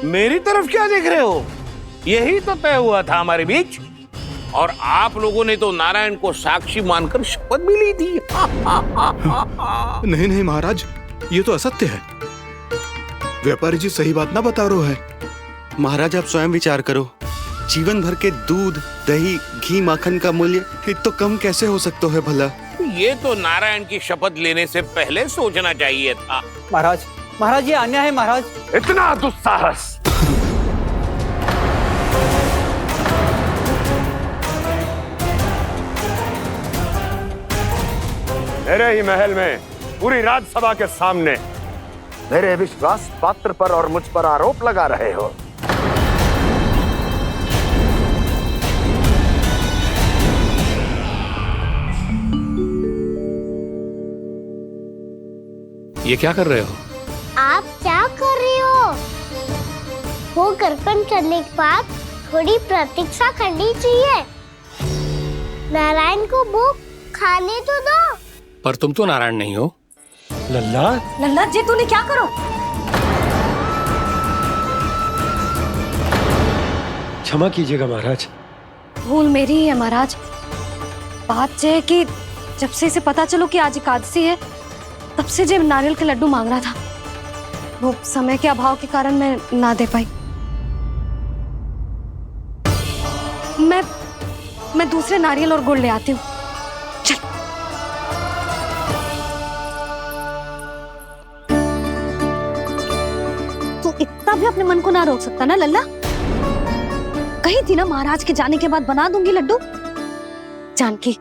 मेरी तरफ क्या देख रहे हो? यही तो तय हुआ था हमारे बीच, और आप लोगों ने तो नारायण को साक्षी मानकर शपथ भी ली थी। नहीं नहीं महाराज, ये तो असत्य है। व्यापारी जी सही बात ना बता रहे हैं। महाराज आप स्वयं विचार करो, जीवन भर के दूध, दही, घी, माखन का मूल्य तो कम कैसे हो सकता है भला? ये तो नारायण की शपथ लेने से पहले सोचना चाहिए था। महाराज, महाराज ये अन्याय है महाराज। इतना दुस्साहस! मेरे ही महल में पूरी राजसभा के सामने मेरे विश्वास पात्र पर और मुझ पर आरोप लगा रहे हो। ये क्या कर रहे हो? आप क्या कर रहे हो? वो कर्पण करने के बाद थोड़ी प्रतीक्षा करनी चाहिए। नारायण को वो खाने तो दो। पर तुम तो नारायण नहीं हो। लल्ला, लल्ला जी तूने क्या करो? क्षमा कीजिएगा महाराज। भूल मेरी ही है महाराज। बात यह है कि जब से इसे पता चलो कि आज एकादशी है, तब से जब नारियल के लड्डू मांग रहा था, वो समय के अभाव के कारण मैं ना दे पाई। मैं दूसरे नारियल और गुड़ ले आती हूँ। चल। तू इतना भी अपने मन को ना रोक सकता ना लल्ला? कही थी ना महाराज के जाने के बाद बना दूंगी लड्डू। जानकी,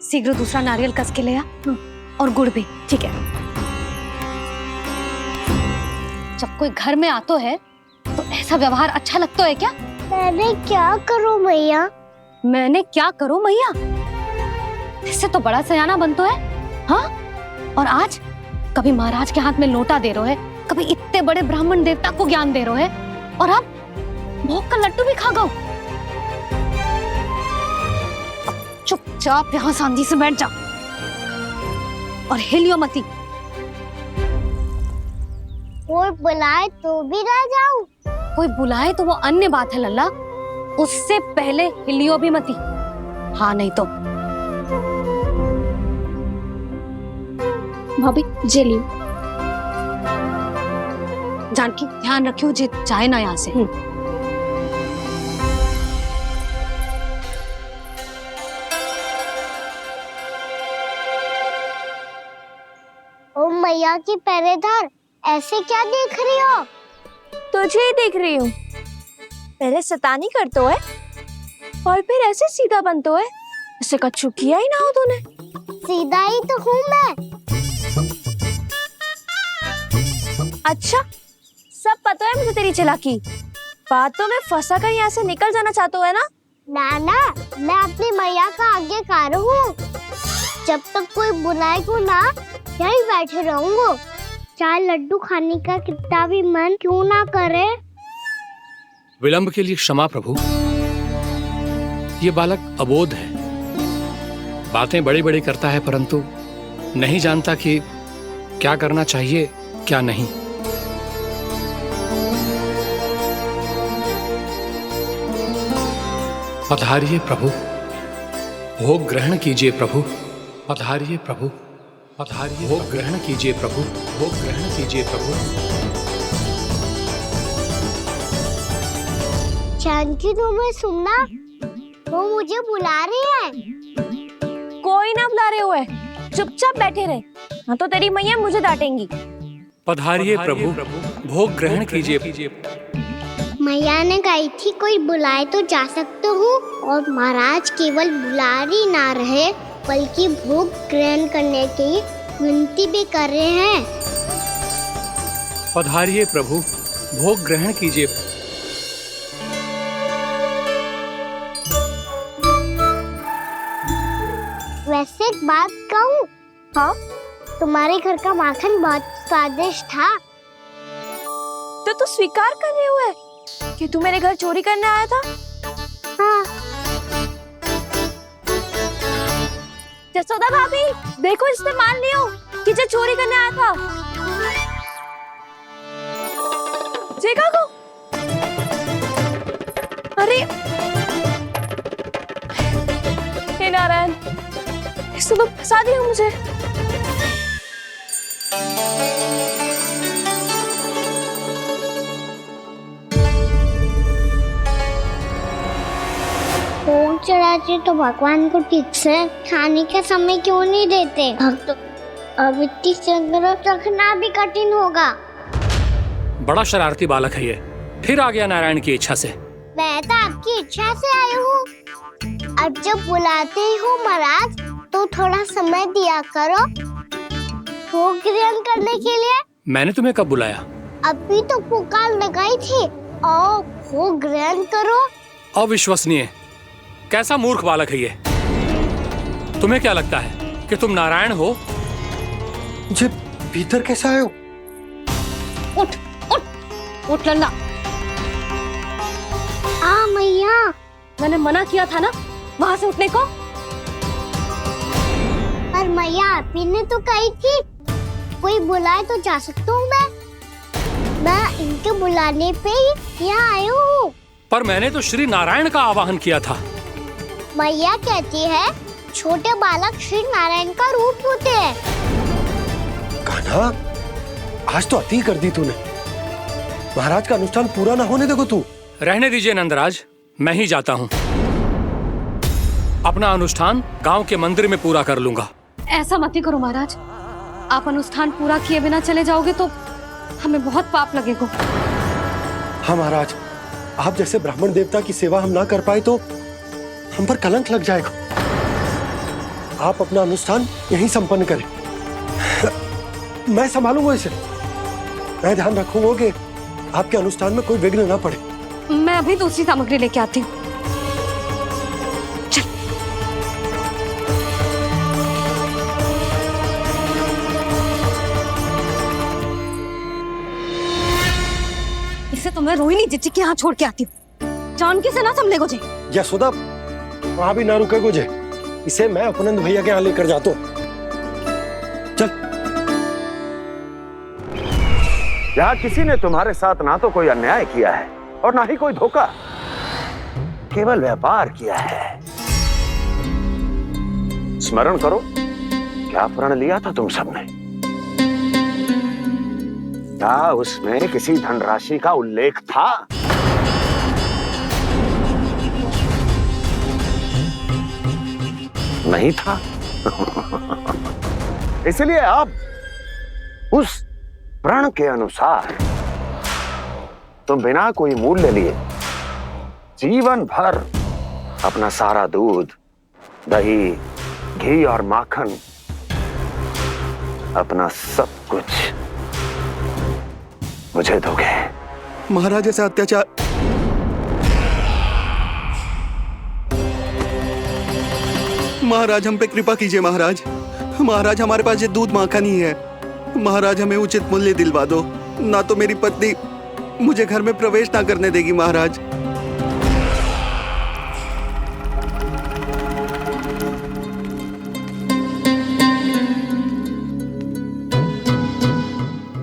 शीघ्र दूसरा नारियल कस के ले आ, और गुड़ भी। ठीक है। जब कोई घर में आतो है तो ऐसा व्यवहार अच्छा लगता है क्या? मैंने क्या करूं मैया? मैंने क्या करूं मैया? इससे तो बड़ा सयाना बनतो है। हाँ? और आज कभी महाराज के हाथ में लोटा दे रहे है, कभी इतने बड़े ब्राह्मण देवता को ज्ञान दे रहे है, और अब भोग का लड्डू भी खा गो। चुपचाप यहाँ शांति से बैठ जा और हिलियो मती। कोई बुलाए तो भी ना जाऊं? कोई बुलाए तो वो अन्य बात है लल्ला, उससे पहले हिलियो भी मती। हाँ नहीं तो। भाभी जे लियो। जानकी ध्यान रखियो जे जाए ना यहाँ से। ओ मैया की पहरेदार, ऐसे क्या देख रही हो? तुझे ही देख रही हूँ। पहले शैतानी करतो है और फिर ऐसे सीधा बनतो है। ऐसे कछु किया ही ना हो तूने। सीधा ही तो हूँ मैं। अच्छा, सब पता है मुझे तेरी चालाकी। बातों में फंसा कर यहाँ से निकल जाना चाहते है ना? नाना, मैं अपनी मैया का आज्ञाकार हूँ। जब तक कोई बुलाए को ना, यही बैठे रहूंगा। चाहे लड्डू खाने का कितना भी मन क्यों ना करे। विलंब के लिए क्षमा प्रभु। ये बालक अबोध है, बातें बड़ी बड़ी करता है, परंतु नहीं जानता कि क्या करना चाहिए क्या नहीं। पधारिए प्रभु, भोग ग्रहण कीजिए प्रभु। पधारिए प्रभु, पधारिए। भोग ग्रहण कीजिए प्रभु, भोग ग्रहण कीजिए प्रभु। जानकी, तुम्हें सुनना, वो मुझे बुला रही है। कोई ना बुला रहे हुए, चुपचाप बैठे रहे, हाँ तो तेरी मैया मुझे डांटेंगी। पधारिए प्रभु, भोग ग्रहण कीजिए। मैया ने कही थी कोई बुलाए तो जा सकते हूँ, और महाराज केवल बुला ही ना रहे बल्कि भोग ग्रहण करने की विनती भी कर रहे हैं। पधारिए प्रभु, भोग ग्रहण कीजिए। वैसे एक बात कहूँ? हाँ? तुम्हारे घर का माखन बहुत स्वादिष्ट था। तो तू स्वीकार कर रहे हुए कि तू मेरे घर चोरी करने आया था? हाँ। जसोदा भाभी, देखो इसने मान लियो कि जो चोरी करने आया था। देखा को? अरे हे नारायण, इसने तो फंसा दिया मुझे। भोग चढ़ाते तो भगवान को ठीक से खाने का समय क्यों नहीं देते? भक्त अब इतनी संग्रह रखना भी कठिन होगा। बड़ा शरारती बालक है ये, फिर आ गया नारायण की इच्छा से। मैं तो आपकी इच्छा से आई हूँ। अब जब बुलाते हो महाराज तो थोड़ा समय दिया करो भोग ग्रहण करने के लिए। मैंने तुम्हें कब बुलाया? अभी तो पुकार लगाई थी और भोग ग्रहण करो। अविश्वसनीय, कैसा मूर्ख बालक है ये। तुम्हें क्या लगता है कि तुम नारायण हो? मुझे भीतर कैसे आए हो? उठ उठ उठ लल्ला। मैया, मैंने मना किया था ना वहां से उठने को। पर मैया आपी ने तो कही थी कोई बुलाए तो जा सकता हूँ मैं इनके बुलाने पे ही यहाँ आई हूँ। पर मैंने तो श्री नारायण का आवाहन किया था। मैया कहती है छोटे बालक श्री नारायण का रूप होते हैं। कान्हा, आज तो अति कर दी तूने। महाराज का अनुष्ठान पूरा ना होने देखो तू। रहने दीजिए नंदराज, मैं ही जाता हूँ। अपना अनुष्ठान गांव के मंदिर में पूरा कर लूंगा। ऐसा मत ही करो महाराज, आप अनुष्ठान पूरा किए बिना चले जाओगे तो हमें बहुत पाप लगेगा। हाँ महाराज, आप जैसे ब्राह्मण देवता की सेवा हम ना कर पाए तो हम पर कलंक लग जाएगा। आप अपना अनुष्ठान यहीं संपन्न करें, मैं संभालूंगा इसे। मैं ध्यान रखूंगा कि आपके अनुष्ठान में कोई विघ्न ना पड़े। मैं अभी दूसरी सामग्री लेके आती हूँ। इसे तो मैं रोहिणी जीजी के यहाँ छोड़ के आती हूँ। जानकी से ना संभले गुजे। यशोदा, वहां भी ना रुके गुजे। इसे मैं अपनंद भैया के यहाँ लेकर जाता हूँ। चल। यहाँ किसी ने तुम्हारे साथ ना तो कोई अन्याय किया है और ना ही कोई धोखा, केवल व्यापार किया है। स्मरण करो, क्या प्रण लिया था तुम सबने? क्या उसमें किसी धनराशि का उल्लेख था? नहीं था। इसलिए अब उस प्रण के अनुसार तुम बिना कोई मूल्य लिए जीवन भर अपना सारा दूध, दही, घी और माखन, अपना सब कुछ मुझे दोगे। महाराज ऐसा अत्याचार। महाराज हम पे कृपा कीजिए। महाराज, महाराज हमारे पास ये दूध माखन ही है। महाराज हमें उचित मूल्य दिलवा दो, ना तो मेरी पत्नी मुझे घर में प्रवेश ना करने देगी। महाराज,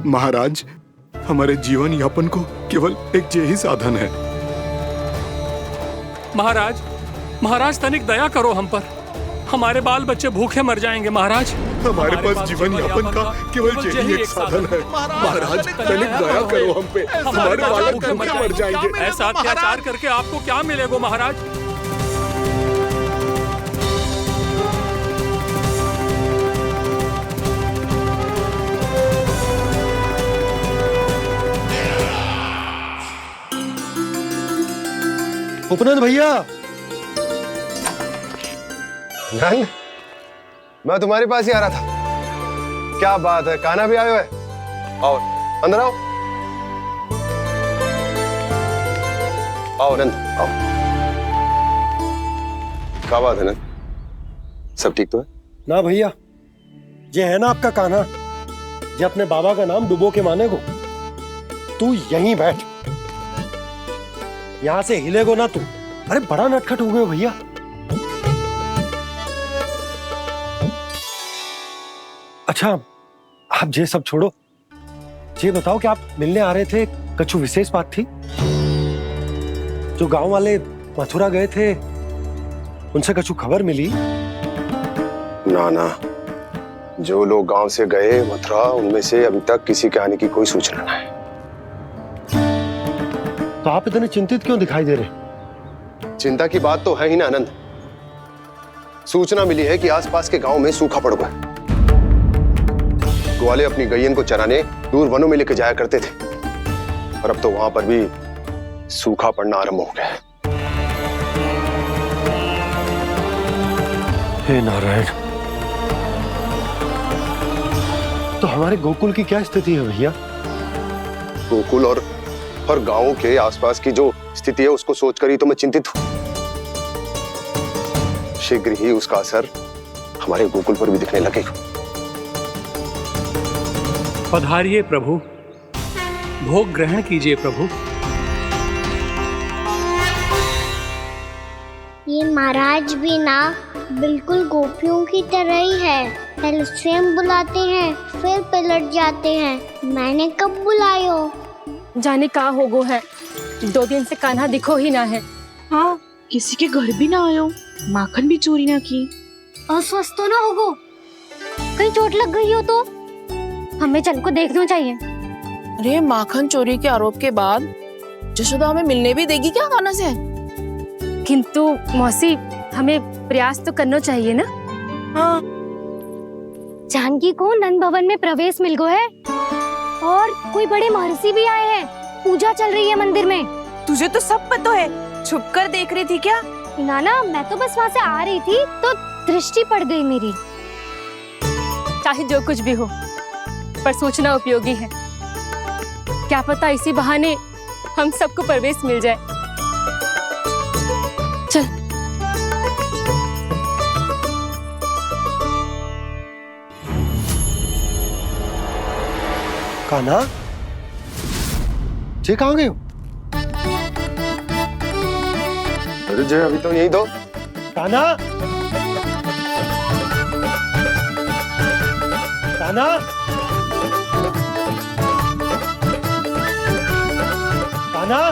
महाराज हमारे जीवन यापन को केवल एक यही साधन है। महाराज, महाराज तनिक दया करो हम पर। हमारे बाल बच्चे भूखे मर जाएंगे। महाराज, हमारे पास जीवन यापन का केवल यही एक साधन है। महाराज तनिक दया करो हम पे, हमारे बालक भूखे मर जाएंगे। ऐसा अत्याचार करके आपको क्या मिलेगा महाराज? उपनंद भैया, नंद, मैं तुम्हारे पास ही आ रहा था। क्या बात है, कान्हा भी आयो है? आओ अंदर आओ। आओ नंद, आओ। क्या बात है नंद, सब ठीक तो है? ना भैया, ये है ना आपका कान्हा, ये अपने बाबा का नाम डुबो के माने को। तू यहीं बैठ, यहां से हिलेगो ना तू। अरे बड़ा नटखट हो गए हो भैया। अच्छा, आप ये सब छोड़ो, ये बताओ कि आप मिलने आ रहे थे, कछु विशेष बात थी? जो गांव वाले मथुरा गए थे, उनसे कछु खबर मिली? ना ना, जो लोग गांव से गए मथुरा, उनमें से अभी तक किसी के आने की कोई सूचना नहीं है। तो आप इतने चिंतित क्यों दिखाई दे रहे? चिंता की बात तो है ही ना आनंद। सूचना मिली है कि आसपास के गांव में सूखा पड़ गया। ग्वाले अपनी गैयन को चराने दूर वनों में लेके जाया करते थे, और अब तो वहां पर भी सूखा पड़ना आरंभ हो गया है। हे नारायण, तो हमारे गोकुल की क्या स्थिति है भैया? गोकुल और गांवों के आसपास की जो स्थिति है उसको सोचकर ही तो मैं चिंतित हूं। शीघ्र ही उसका असर हमारे गोकुल पर भी दिखने लगेगा। पधारिए प्रभु, भोग ग्रहण कीजिए प्रभु। ये महाराज भी ना बिल्कुल गोपियों की तरह ही है। पहले स्वयं बुलाते हैं, फिर पलट जाते हैं। मैंने कब बुलायो? जाने का हो गो है, 2 दिन से कान्हा दिखो ही ना है। हाँ, किसी के घर भी ना आयो, माखन भी चोरी ना की। अस्वस्थ तो ना होगो? कहीं चोट लग गई हो तो हमें चल को देखना चाहिए। अरे माखन चोरी के आरोप के बाद जशोदा हमें मिलने भी देगी क्या कान्हा से? किंतु मौसी, हमें प्रयास तो करना चाहिए ना। हाँ। जानकी को नंद भवन में प्रवेश मिल गो है, और कोई बड़े महर्षि भी आए हैं। पूजा चल रही है मंदिर में। तुझे तो सब पता है, छुप कर देख रही थी क्या? ना, मैं तो बस वहाँ से आ रही थी तो दृष्टि पड़ गई मेरी। चाहे जो कुछ भी हो, पर सूचना उपयोगी है। क्या पता इसी बहाने हम सबको प्रवेश मिल जाए। चल। कान्हा, जे कहाँ गए हो? अरे जय, अभी तो यही दो। कान्हा, कान्हा, कान्हा।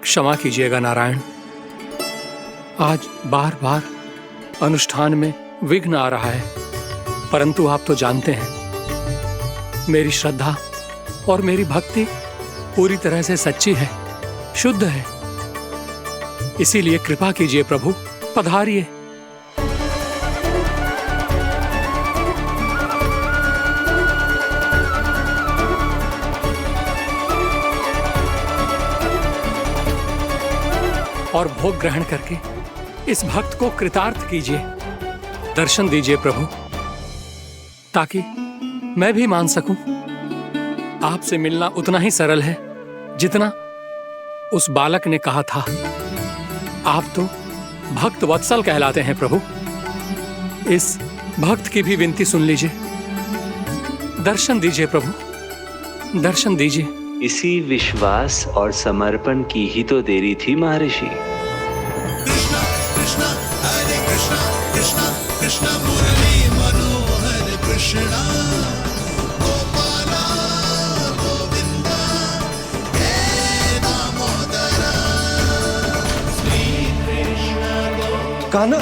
क्षमा कीजिएगा नारायण, आज बार बार अनुष्ठान में विघ्न आ रहा है, परंतु आप तो जानते हैं मेरी श्रद्धा और मेरी भक्ति पूरी तरह से सच्ची है, शुद्ध है। इसीलिए कृपा कीजिए प्रभु, पधारिए। और भोग ग्रहण करके इस भक्त को कृतार्थ कीजिए। दर्शन दीजिए प्रभु, ताकि मैं भी मान सकूं। आपसे मिलना उतना ही सरल है जितना उस बालक ने कहा था। आप तो भक्त वत्सल कहलाते हैं प्रभु। इस भक्त की भी विनती सुन लीजिए। दर्शन दीजिए प्रभु, दर्शन दीजिए। इसी विश्वास और समर्पण की ही तो देरी थी महर्षि। कृष्णा कृष्णा हरे कृष्णा, कृष्णा कृष्णा मुरली मनोहर कृष्णा, गोपाला गोविंदा हे दामोदरा, श्री कृष्ण कान्हा,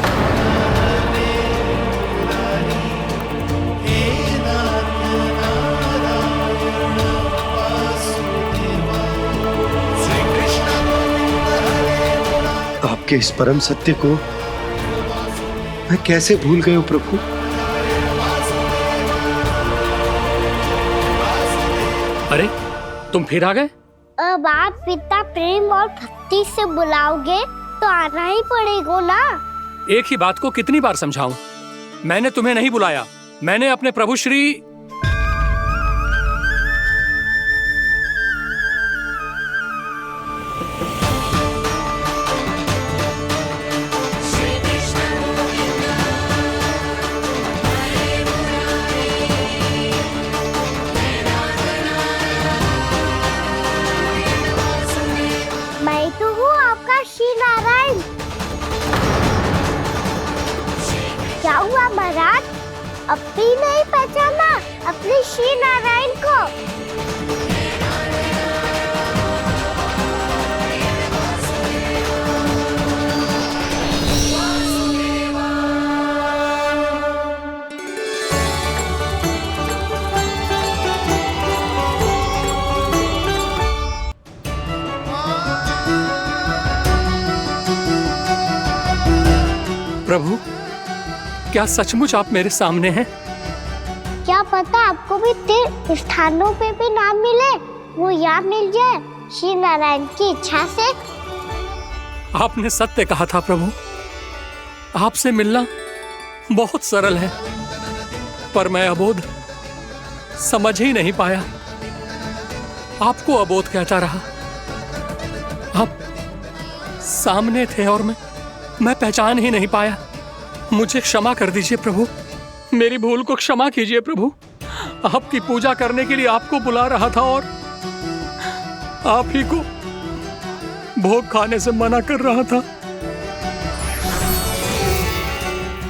आपके इस परम सत्य को मैं कैसे भूल गया हूं प्रभु? अरे तुम फिर आ गए? अब आप पिता प्रेम और भक्ति से बुलाओगे तो आना ही पड़ेगा ना। एक ही बात को कितनी बार समझाऊं? मैंने तुम्हें नहीं बुलाया, मैंने अपने प्रभु श्री मैं तो हूँ आपका श्री नारायण। क्या हुआ महाराज, अब भी नहीं पहचाना अपने श्री नारायण को? प्रभु, क्या सचमुच आप मेरे सामने हैं? क्या पता आपको भी तीर्थ स्थानों पे भी नाम मिले, वो यहाँ मिल जाए श्री नारायण की इच्छा से। आपने सत्य कहा था प्रभु, आपसे मिलना बहुत सरल है, पर मैं अबोध समझ ही नहीं पाया। आपको अबोध कहता रहा। आप सामने थे और मैं पहचान ही नहीं पाया। मुझे क्षमा कर दीजिए प्रभु, मेरी भूल को क्षमा कीजिए प्रभु। आपकी पूजा करने के लिए आपको बुला रहा था और आप ही को भोग खाने से मना कर रहा था।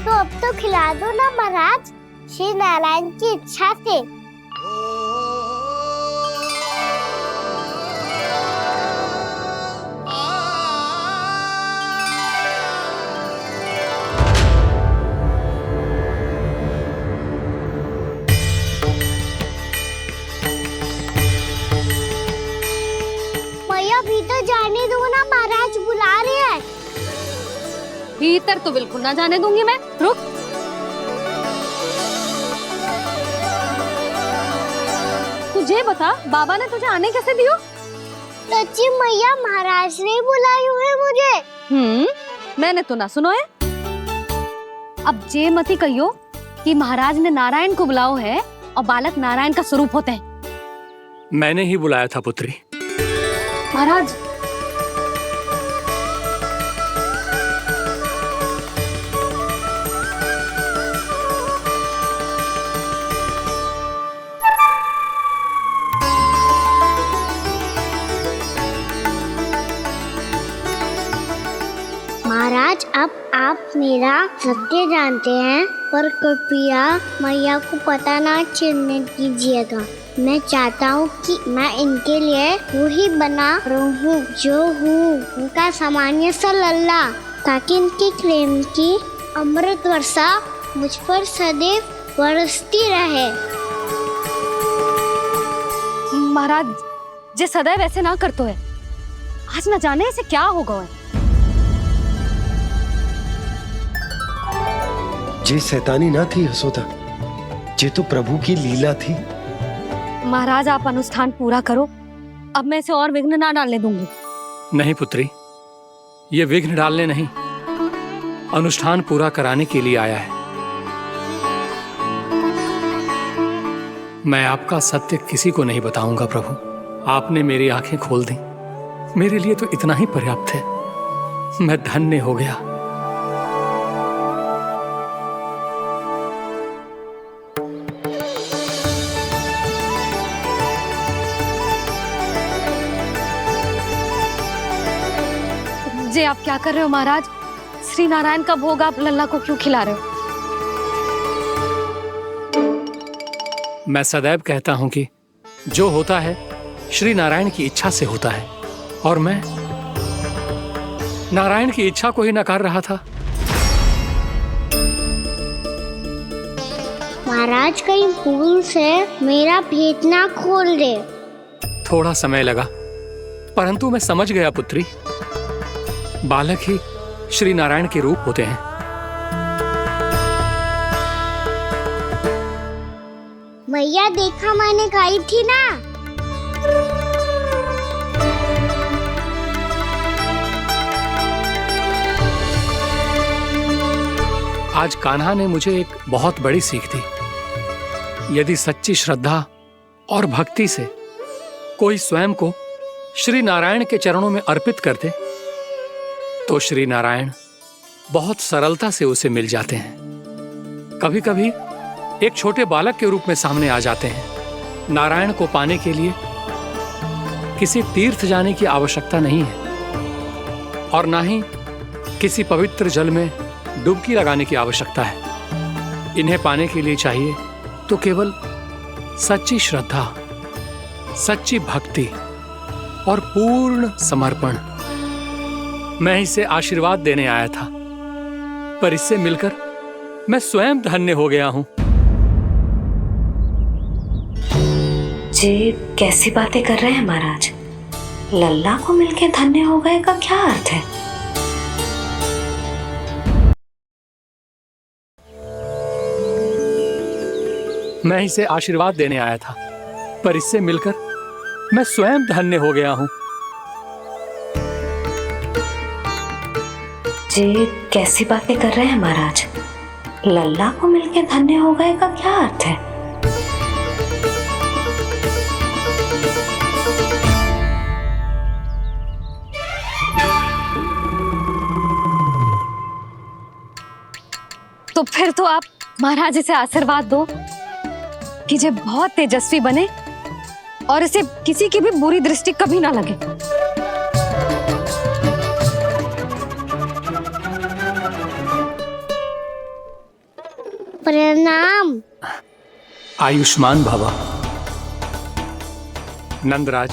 तो अब तो खिला दो ना महाराज, श्री नारायण की इच्छा से। भीतर जाने दो ना, महाराज बुला रहे हैं। भीतर तो बिल्कुल ना जाने दूंगी मैं, रुक। तुझे बता, बाबा ने तुझे आने कैसे दियो? सच्ची मैया, महाराज ने बुलाई हुई मुझे। मैंने तो ना सुनो है। अब जे मती कहियो कि महाराज ने नारायण को बुलाओ है और बालक नारायण का स्वरूप होते हैं। मैंने ही बुलाया था पुत्री। महाराज, महाराज, अब आप मेरा सत्य जानते हैं, पर कृपया मैया को पता ना चलने दीजिएगा। मैं चाहता हूँ कि मैं इनके लिए वही बना रहूँ जो हूँ, उनका सामान्य सा लल्ला, ताकि इनके प्रेम की अमृत वर्षा मुझ पर सदैव बरसती रहे। महाराज, जे सदैव ऐसे ना करतो है, आज न जाने इसे क्या होगा है। जे शैतानी ना थी यशोदा, जे तो प्रभु की लीला थी। महाराज, आप अनुष्ठान पूरा करो, अब मैं इसे और विघ्न ना डालने दूंगी। नहीं पुत्री, ये विघ्न डालने नहीं, अनुष्ठान पूरा कराने के लिए आया है। मैं आपका सत्य किसी को नहीं बताऊंगा प्रभु। आपने मेरी आंखें खोल दी, मेरे लिए तो इतना ही पर्याप्त है। मैं धन्य हो गया। जे आप क्या कर रहे हो महाराज? श्री नारायण का भोग आप लल्ला को क्यों खिला रहे हो? मैं सदैव कहता हूं कि जो होता है श्री नारायण की इच्छा से होता है, और मैं नारायण की इच्छा को ही नकार रहा था। महाराज, कहीं भूल से मेरा भेद ना खोल दे। थोड़ा समय लगा, परंतु मैं समझ गया पुत्री। बालक ही श्री नारायण के रूप होते हैं। मैया, देखा मैंने गाई थी ना। आज कान्हा ने मुझे एक बहुत बड़ी सीख दी। यदि सच्ची श्रद्धा और भक्ति से कोई स्वयं को श्री नारायण के चरणों में अर्पित कर दे, तो श्री नारायण बहुत सरलता से उसे मिल जाते हैं। कभी कभी एक छोटे बालक के रूप में सामने आ जाते हैं। नारायण को पाने के लिए किसी तीर्थ जाने की आवश्यकता नहीं है, और ना ही किसी पवित्र जल में डुबकी लगाने की आवश्यकता है। इन्हें पाने के लिए चाहिए तो केवल सच्ची श्रद्धा, सच्ची भक्ति और पूर्ण समर्पण। मैं इसे आशीर्वाद देने आया था, पर इससे मिलकर मैं स्वयं धन्य हो गया हूं। जी कैसी बातें कर रहे हैं महाराज? लल्ला को मिलके धन्य हो गए का क्या अर्थ है? मैं इसे आशीर्वाद देने आया था, पर इससे मिलकर मैं स्वयं धन्य हो गया हूँ। ये कैसी बातें कर रहे हैं महाराज? लल्ला को मिलके धन्य हो गए का क्या अर्थ है? तो फिर तो आप महाराज इसे आशीर्वाद दो कि ये बहुत तेजस्वी बने और इसे किसी की भी बुरी दृष्टि कभी ना लगे। प्रणाम। आयुष्मान भवा। नंदराज,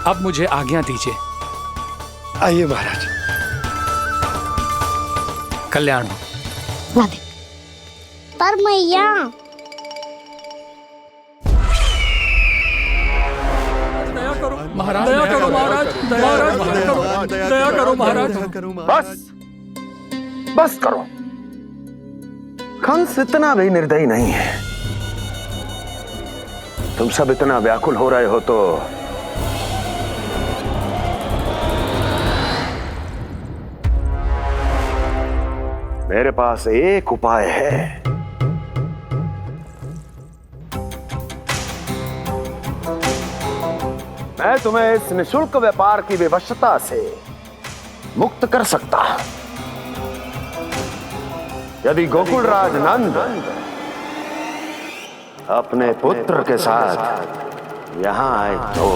अब मुझे आज्ञा दीजिए। आइए महाराज। कल्याण हो। पर मैया महाराज, दया करो महाराज, दया करो महाराज। बस करो। कंस इतना भी निर्दयी नहीं है। तुम सब इतना व्याकुल हो रहे हो तो मेरे पास एक उपाय है। मैं तुम्हें इस निशुल्क व्यापार की विवशता से मुक्त कर सकता यदि गोकुलराज नंद अपने पुत्र के साथ यहां आए तो।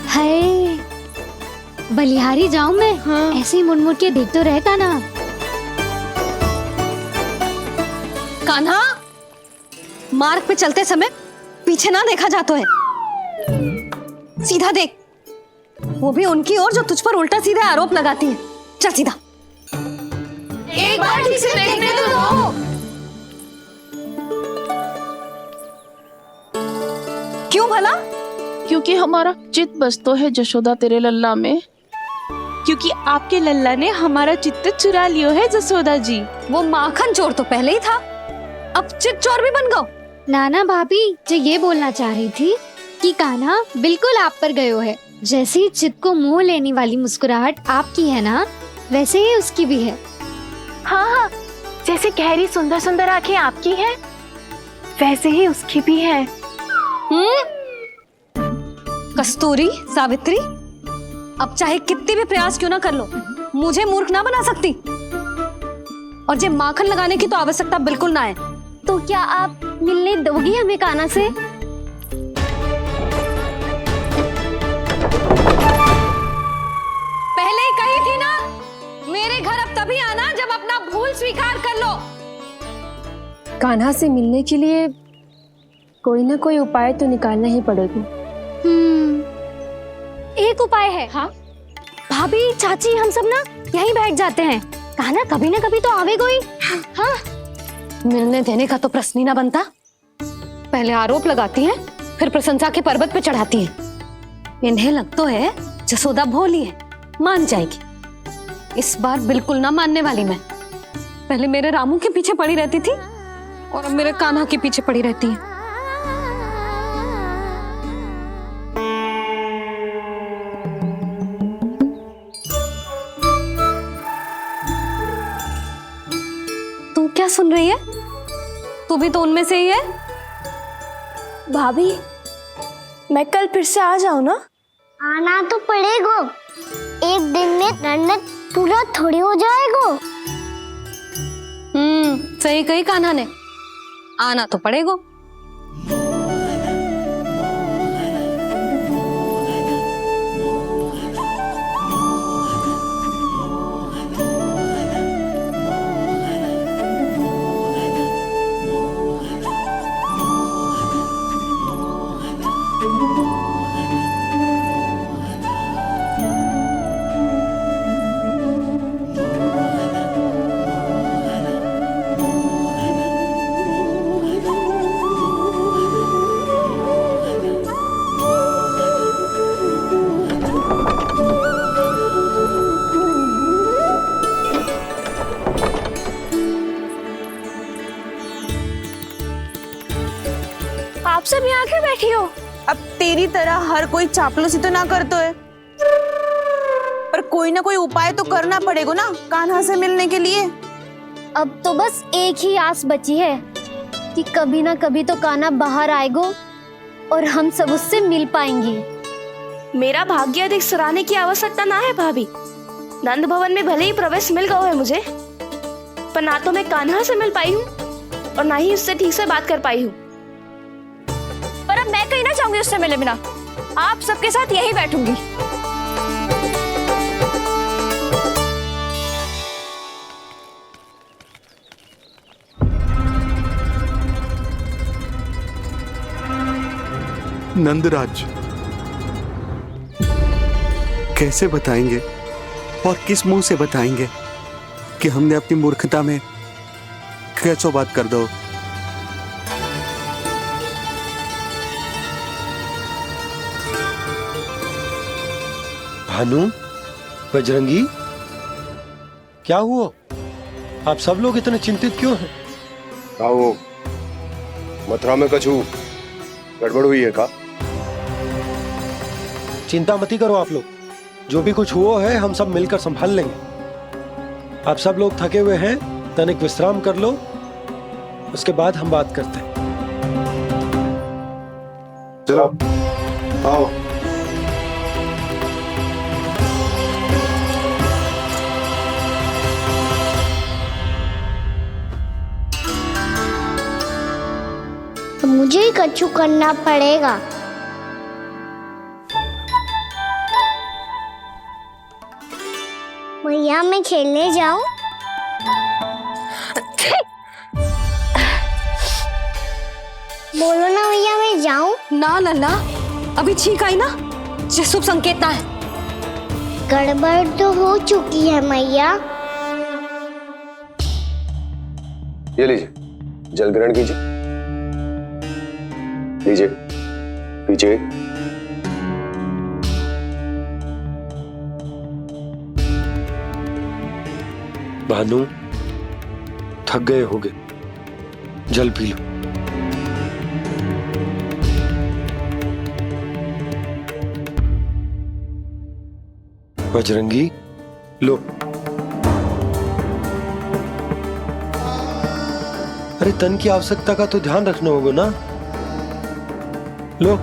हाय, बलिहारी जाऊं मैं? हाँ। ऐसे ही मुड़ मुड़ के देख तो रहता ना। कान्हा, मार्ग पे चलते समय पीछे ना देखा जाता है, सीधा देख। वो भी उनकी ओर जो तुझ पर उल्टा सीधे आरोप लगाती है। चल सीधा। एक बार ठीक से देखने तो दो। क्यों भला? क्योंकि हमारा चित्त बसतो है जशोदा तेरे लल्ला में। क्योंकि आपके लल्ला ने हमारा चित्त चुरा लियो है जसोदा जी। वो माखन चोर तो पहले ही था, अब चित्त चोर भी बन गओ। नाना भाभी जो ये बोलना चाह रही थी कि कान्हा बिल्कुल आप पर गयो है। जैसे ही चित्त को मोह लेने वाली मुस्कुराहट आपकी है ना, वैसे ही उसकी भी है। हाँ हाँ, जैसे गहरी सुंदर सुंदर आंखें आपकी हैं, वैसे ही उसकी भी है। कस्तूरी, सावित्री, अब चाहे कितने भी प्रयास क्यों ना कर लो, मुझे मूर्ख ना बना सकती। और जे माखन लगाने की तो आवश्यकता बिल्कुल ना है। तो क्या आप मिलने दोगी हमें कान्हा से? पहले ही कही थी ना, मेरे घर अब तभी आना जब अपना भूल स्वीकार कर लो। कान्हा से मिलने के लिए कोई ना कोई उपाय तो निकालना ही पड़ेगा। एक उपाय है। हाँ? भाभी, चाची, हम सब ना यहीं बैठ जाते हैं। कान्हा कभी ना कभी तो आवेगा ही। हाँ? मिलने देने का तो प्रश्न ही ना बनता। पहले आरोप लगाती हैं, फिर प्रशंसा के पर्वत पे चढ़ाती हैं। इन्हें लगता है जसोदा भोली है, मान जाएगी। इस बार बिल्कुल ना मानने वाली मैं। पहले मेरे रामू के पीछे पड़ी रहती थी और अब मेरे कान्हा के पीछे पड़ी रहती है। तू क्या सुन रही है? तू भी तो उनमें से ही है। भाभी, मैं कल फिर से आ जाऊं ना? आना तो पड़ेगा। एक दिन में रन्नत पूरा थोड़ी हो जाएगा। सही कही कान्हा ने, आना तो पड़ेगा। आप सब यहाँ क्यों बैठी हो? अब तेरी तरह हर कोई चापलूसी तो ना करतो है, पर कोई ना कोई उपाय तो करना पड़ेगा ना कान्हा से मिलने के लिए। अब तो बस एक ही आस बची है कि कभी ना कभी तो कान्हा बाहर आएगो और हम सब उससे मिल पाएंगे। मेरा भाग्य अधिक सराहने की आवश्यकता ना है भाभी। नंद भवन में भले ही प्रवेश मिल गया है मुझे, पर ना तो मैं कान्हा से मिल पाई हूँ और ना ही उससे ठीक से बात कर पाई हूँ। पर अब मैं कहीं ना चाहूंगी उससे मिले बिना। आप सबके साथ यही बैठूंगी। नंदराज, कैसे बताएंगे और किस मुंह से बताएंगे कि हमने अपनी मूर्खता में कैसो बात कर दो। भानु, बजरंगी, क्या हुआ? आप सब लोग इतने चिंतित क्यों हैं? आओ, मथुरा में कछु गड़बड़ हुई है का? चिंता मती करो आप लोग, जो भी कुछ हुआ है हम सब मिलकर संभाल लेंगे। आप सब लोग थके हुए हैं, तनिक विश्राम कर लो, उसके बाद हम बात करते हैं। चलो आओ। मुझे ही कछु करना पड़ेगा। भैया मैं खेलने जाऊं? बोलो ना भैया मैं जाऊं? ना लल्ला, अभी छींक आई ना, ये शुभ संकेत ना है। गड़बड़ तो हो चुकी है मैया। ये लीजिए, जल ग्रहण कीजिए। लीजिए, पीछे। भानु, थक गए होगे, जल पी लो। बजरंगी, लो। अरे तन की आवश्यकता का तो ध्यान रखना होगा ना, लो।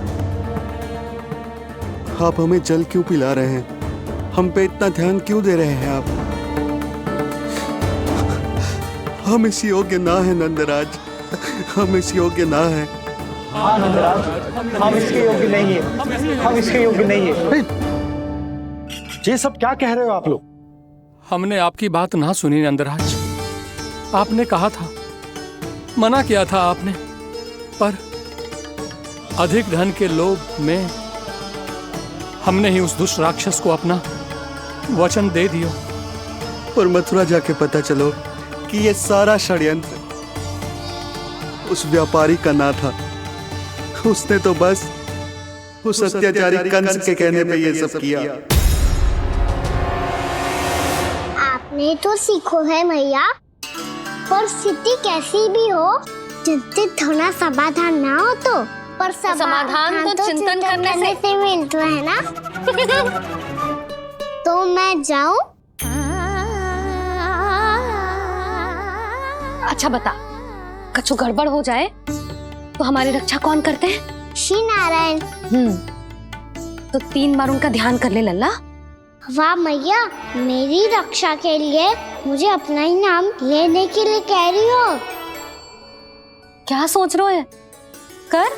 आप हमें जल क्यों पिला रहे हैं? हम पे इतना ध्यान क्यों दे रहे हैं आप? हम इस योग्य ना है नंदराज, हम इस योग्य ना है। हाँ नंदराज, हम इसके योग्य नहीं है, हम इसके योग्य नहीं है। ये सब क्या कह रहे हो आप लोग? हमने आपकी बात ना सुनी नंदराज। आपने कहा था, मना किया था आपने, पर अधिक धन के लोभ में हमने ही उस दुष्ट राक्षस को अपना वचन दे दिया। और मथुरा जाके पता चलो कि ये सारा षड्यंत्र उस व्यापारी का ना था। उसने तो बस उस अत्याचारी कंस के कहने पे ये सब किया। आपने तो सीखो है भैया, पर स्थिति कैसी भी हो, चिंतित होना समाधान ना हो तो, पर समाधान तो चिंतन करने से मिलता है ना। तो मैं जाऊं? अच्छा बता, कछु गड़बड़ हो जाए तो हमारी रक्षा कौन करते हैं? श्री नारायण। तो 3 बार उनका ध्यान कर ले लल्ला। वाह मैया, मेरी रक्षा के लिए मुझे अपना ही नाम लेने के लिए कह रही हो? क्या सोच रहे हो? कर।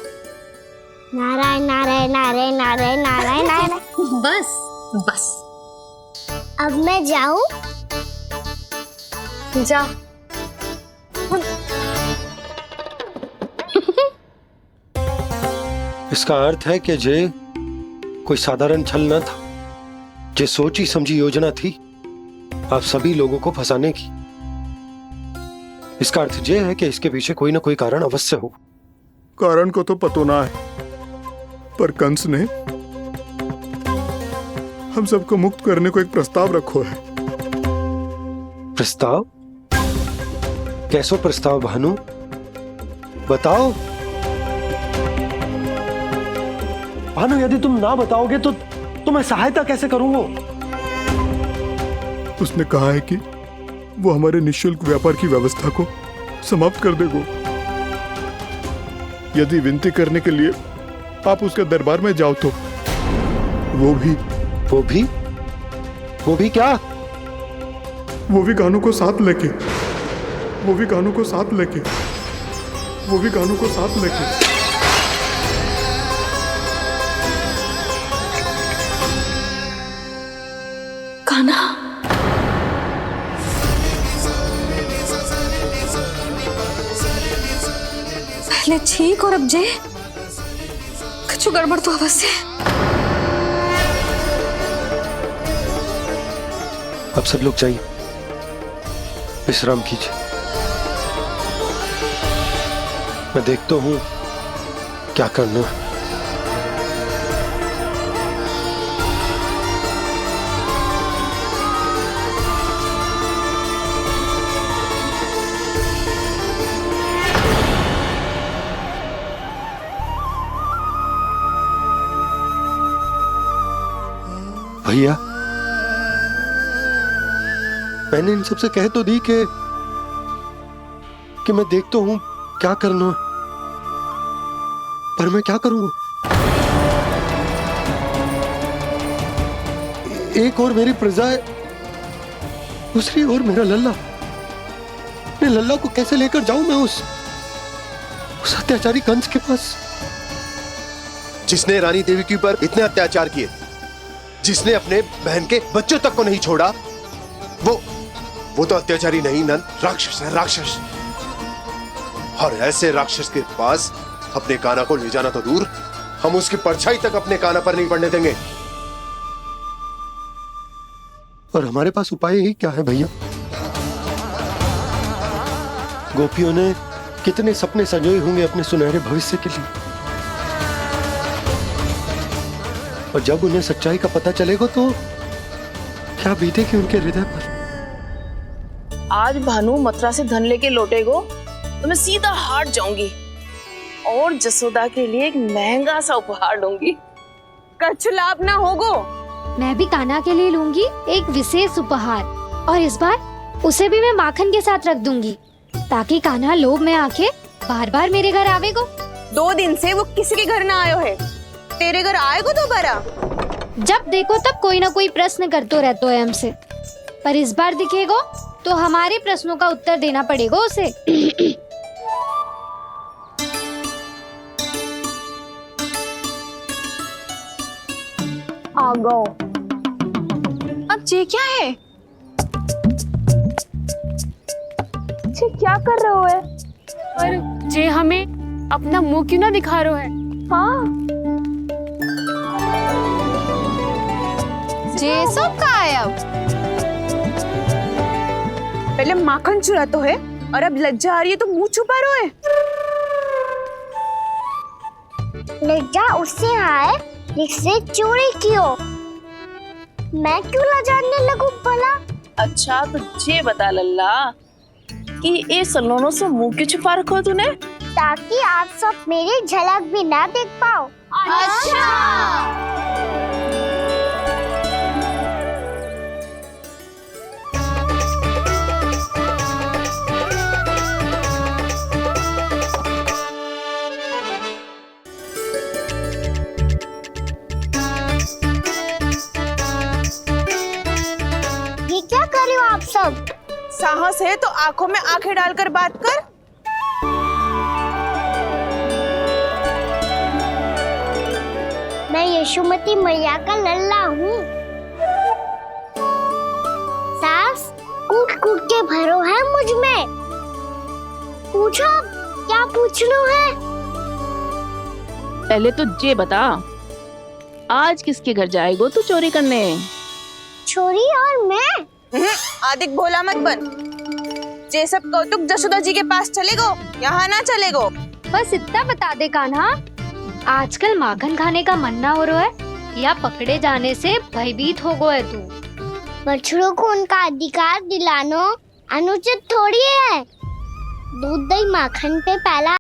नारायण नारायण नारायण नारायण नारायण नारायण। बस बस। अब मैं जाऊं? जा। इसका अर्थ है कि जे कोई साधारण छल न था, जे सोची समझी योजना थी आप सभी लोगों को फंसाने की। इसका अर्थ ये है कि इसके पीछे कोई ना कोई कारण अवश्य हो। कारण को तो पतो ना है, पर कंस ने हम सबको मुक्त करने को एक प्रस्ताव रखो है। प्रस्ताव? कैसो प्रस्ताव भानु, बताओ। भानु, यदि तुम ना बताओगे तो मैं सहायता कैसे करूंगा? उसने कहा है कि वो हमारे निःशुल्क व्यापार की व्यवस्था को समाप्त कर देगा। यदि विनती करने के लिए आप उसके दरबार में जाओ तो वो भी क्या? वो भी कानों को साथ लेके कान्हा, पहले ठीक और अब जे कुछ गड़बड़ तो अवश्य। अब सब लोग जाइए, विश्राम कीजिए। मैं देखता हूं क्या करना है। भैया, मैंने इन सबसे कह तो दी कि मैं देखता हूं क्या करना, पर मैं क्या करूंगा? एक और मेरी प्रजा है, दूसरी ओर मेरा लल्ला। मैं लल्ला को कैसे लेकर जाऊं मैं उस अत्याचारी कंस के पास, जिसने रानी देवी के ऊपर इतने अत्याचार किए, जिसने अपने बहन के बच्चों तक को नहीं छोड़ा, वो तो अत्याचारी नहीं नंद, राक्षस है, राक्षस। और ऐसे राक्षस के पास अपने कान्हा को ले जाना तो दूर, हम उसकी परछाई तक अपने कान्हा पर नहीं पड़ने देंगे। और हमारे पास उपाय ही क्या है भैया? गोपियों ने कितने सपने संजोए होंगे अपने सुनहरे भविष्य के लिए, और जब उन्हें सच्चाई का पता चलेगा तो क्या बीतेगी उनके हृदय पर? आज भानु मथुरा से धन लेके लौटेगो तो मैं सीधा हाट जाऊंगी और जसोदा के लिए एक महंगा सा उपहार दूंगी। कछु लाभ ना होगो। मैं भी कान्हा के लिए लूंगी एक विशेष उपहार, और इस बार उसे भी मैं माखन के साथ रख दूंगी, ताकि कान्हा लोभ में आके बार बार मेरे घर आवेगो। 2 दिन से वो किसी के घर ना आयो है, तेरे घर आएगो दोबारा? जब देखो तब कोई ना कोई प्रश्न करते रहते है हमसे, पर इस बार दिखेगो तो हमारे प्रश्नों का उत्तर देना पड़ेगा उसे। आ गो। अब जे क्या है? जे क्या कर रहे हो है? पर जे हमें अपना मुंह क्यों ना दिखा रहे है? हाँ, जे सब का है अब? पहले माखन चुरा तो है और अब लज्जा आ रही है तो मुंह छुपा रहे है। लज्जा उससे है जिससे चोरी की हो। मैं क्यों लजाने लगूं भला? अच्छा तो ये बता लल्ला कि ये सलोनों से मुंह क्यों छुपा रखो तूने? ताकि आप सब मेरी झलक भी ना देख पाओ। अच्छा। ये क्या कर रहे हो आप सब? साहस है तो आंखों में आंखें डालकर बात कर। मैं यशोमती मैया का लल्ला हूँ। सास कूट कूट के भरो है मुझ में। पूछो क्या पूछना है? पहले तो ये बता, आज किसके घर जाएगो तू चोरी करने? छोरी और मैं? आदिक भोला मत बन। जे सब कौतुक जसोदा जी के पास चलेगो, यहाँ ना चलेगो। बस इतना बता दे कान्हा, आजकल माखन खाने का मन ना हो रहा है या पकड़े जाने से भयभीत हो गए तू? बछड़ों को उनका अधिकार दिलाना अनुचित थोड़ी है। दूध दही माखन पे पहला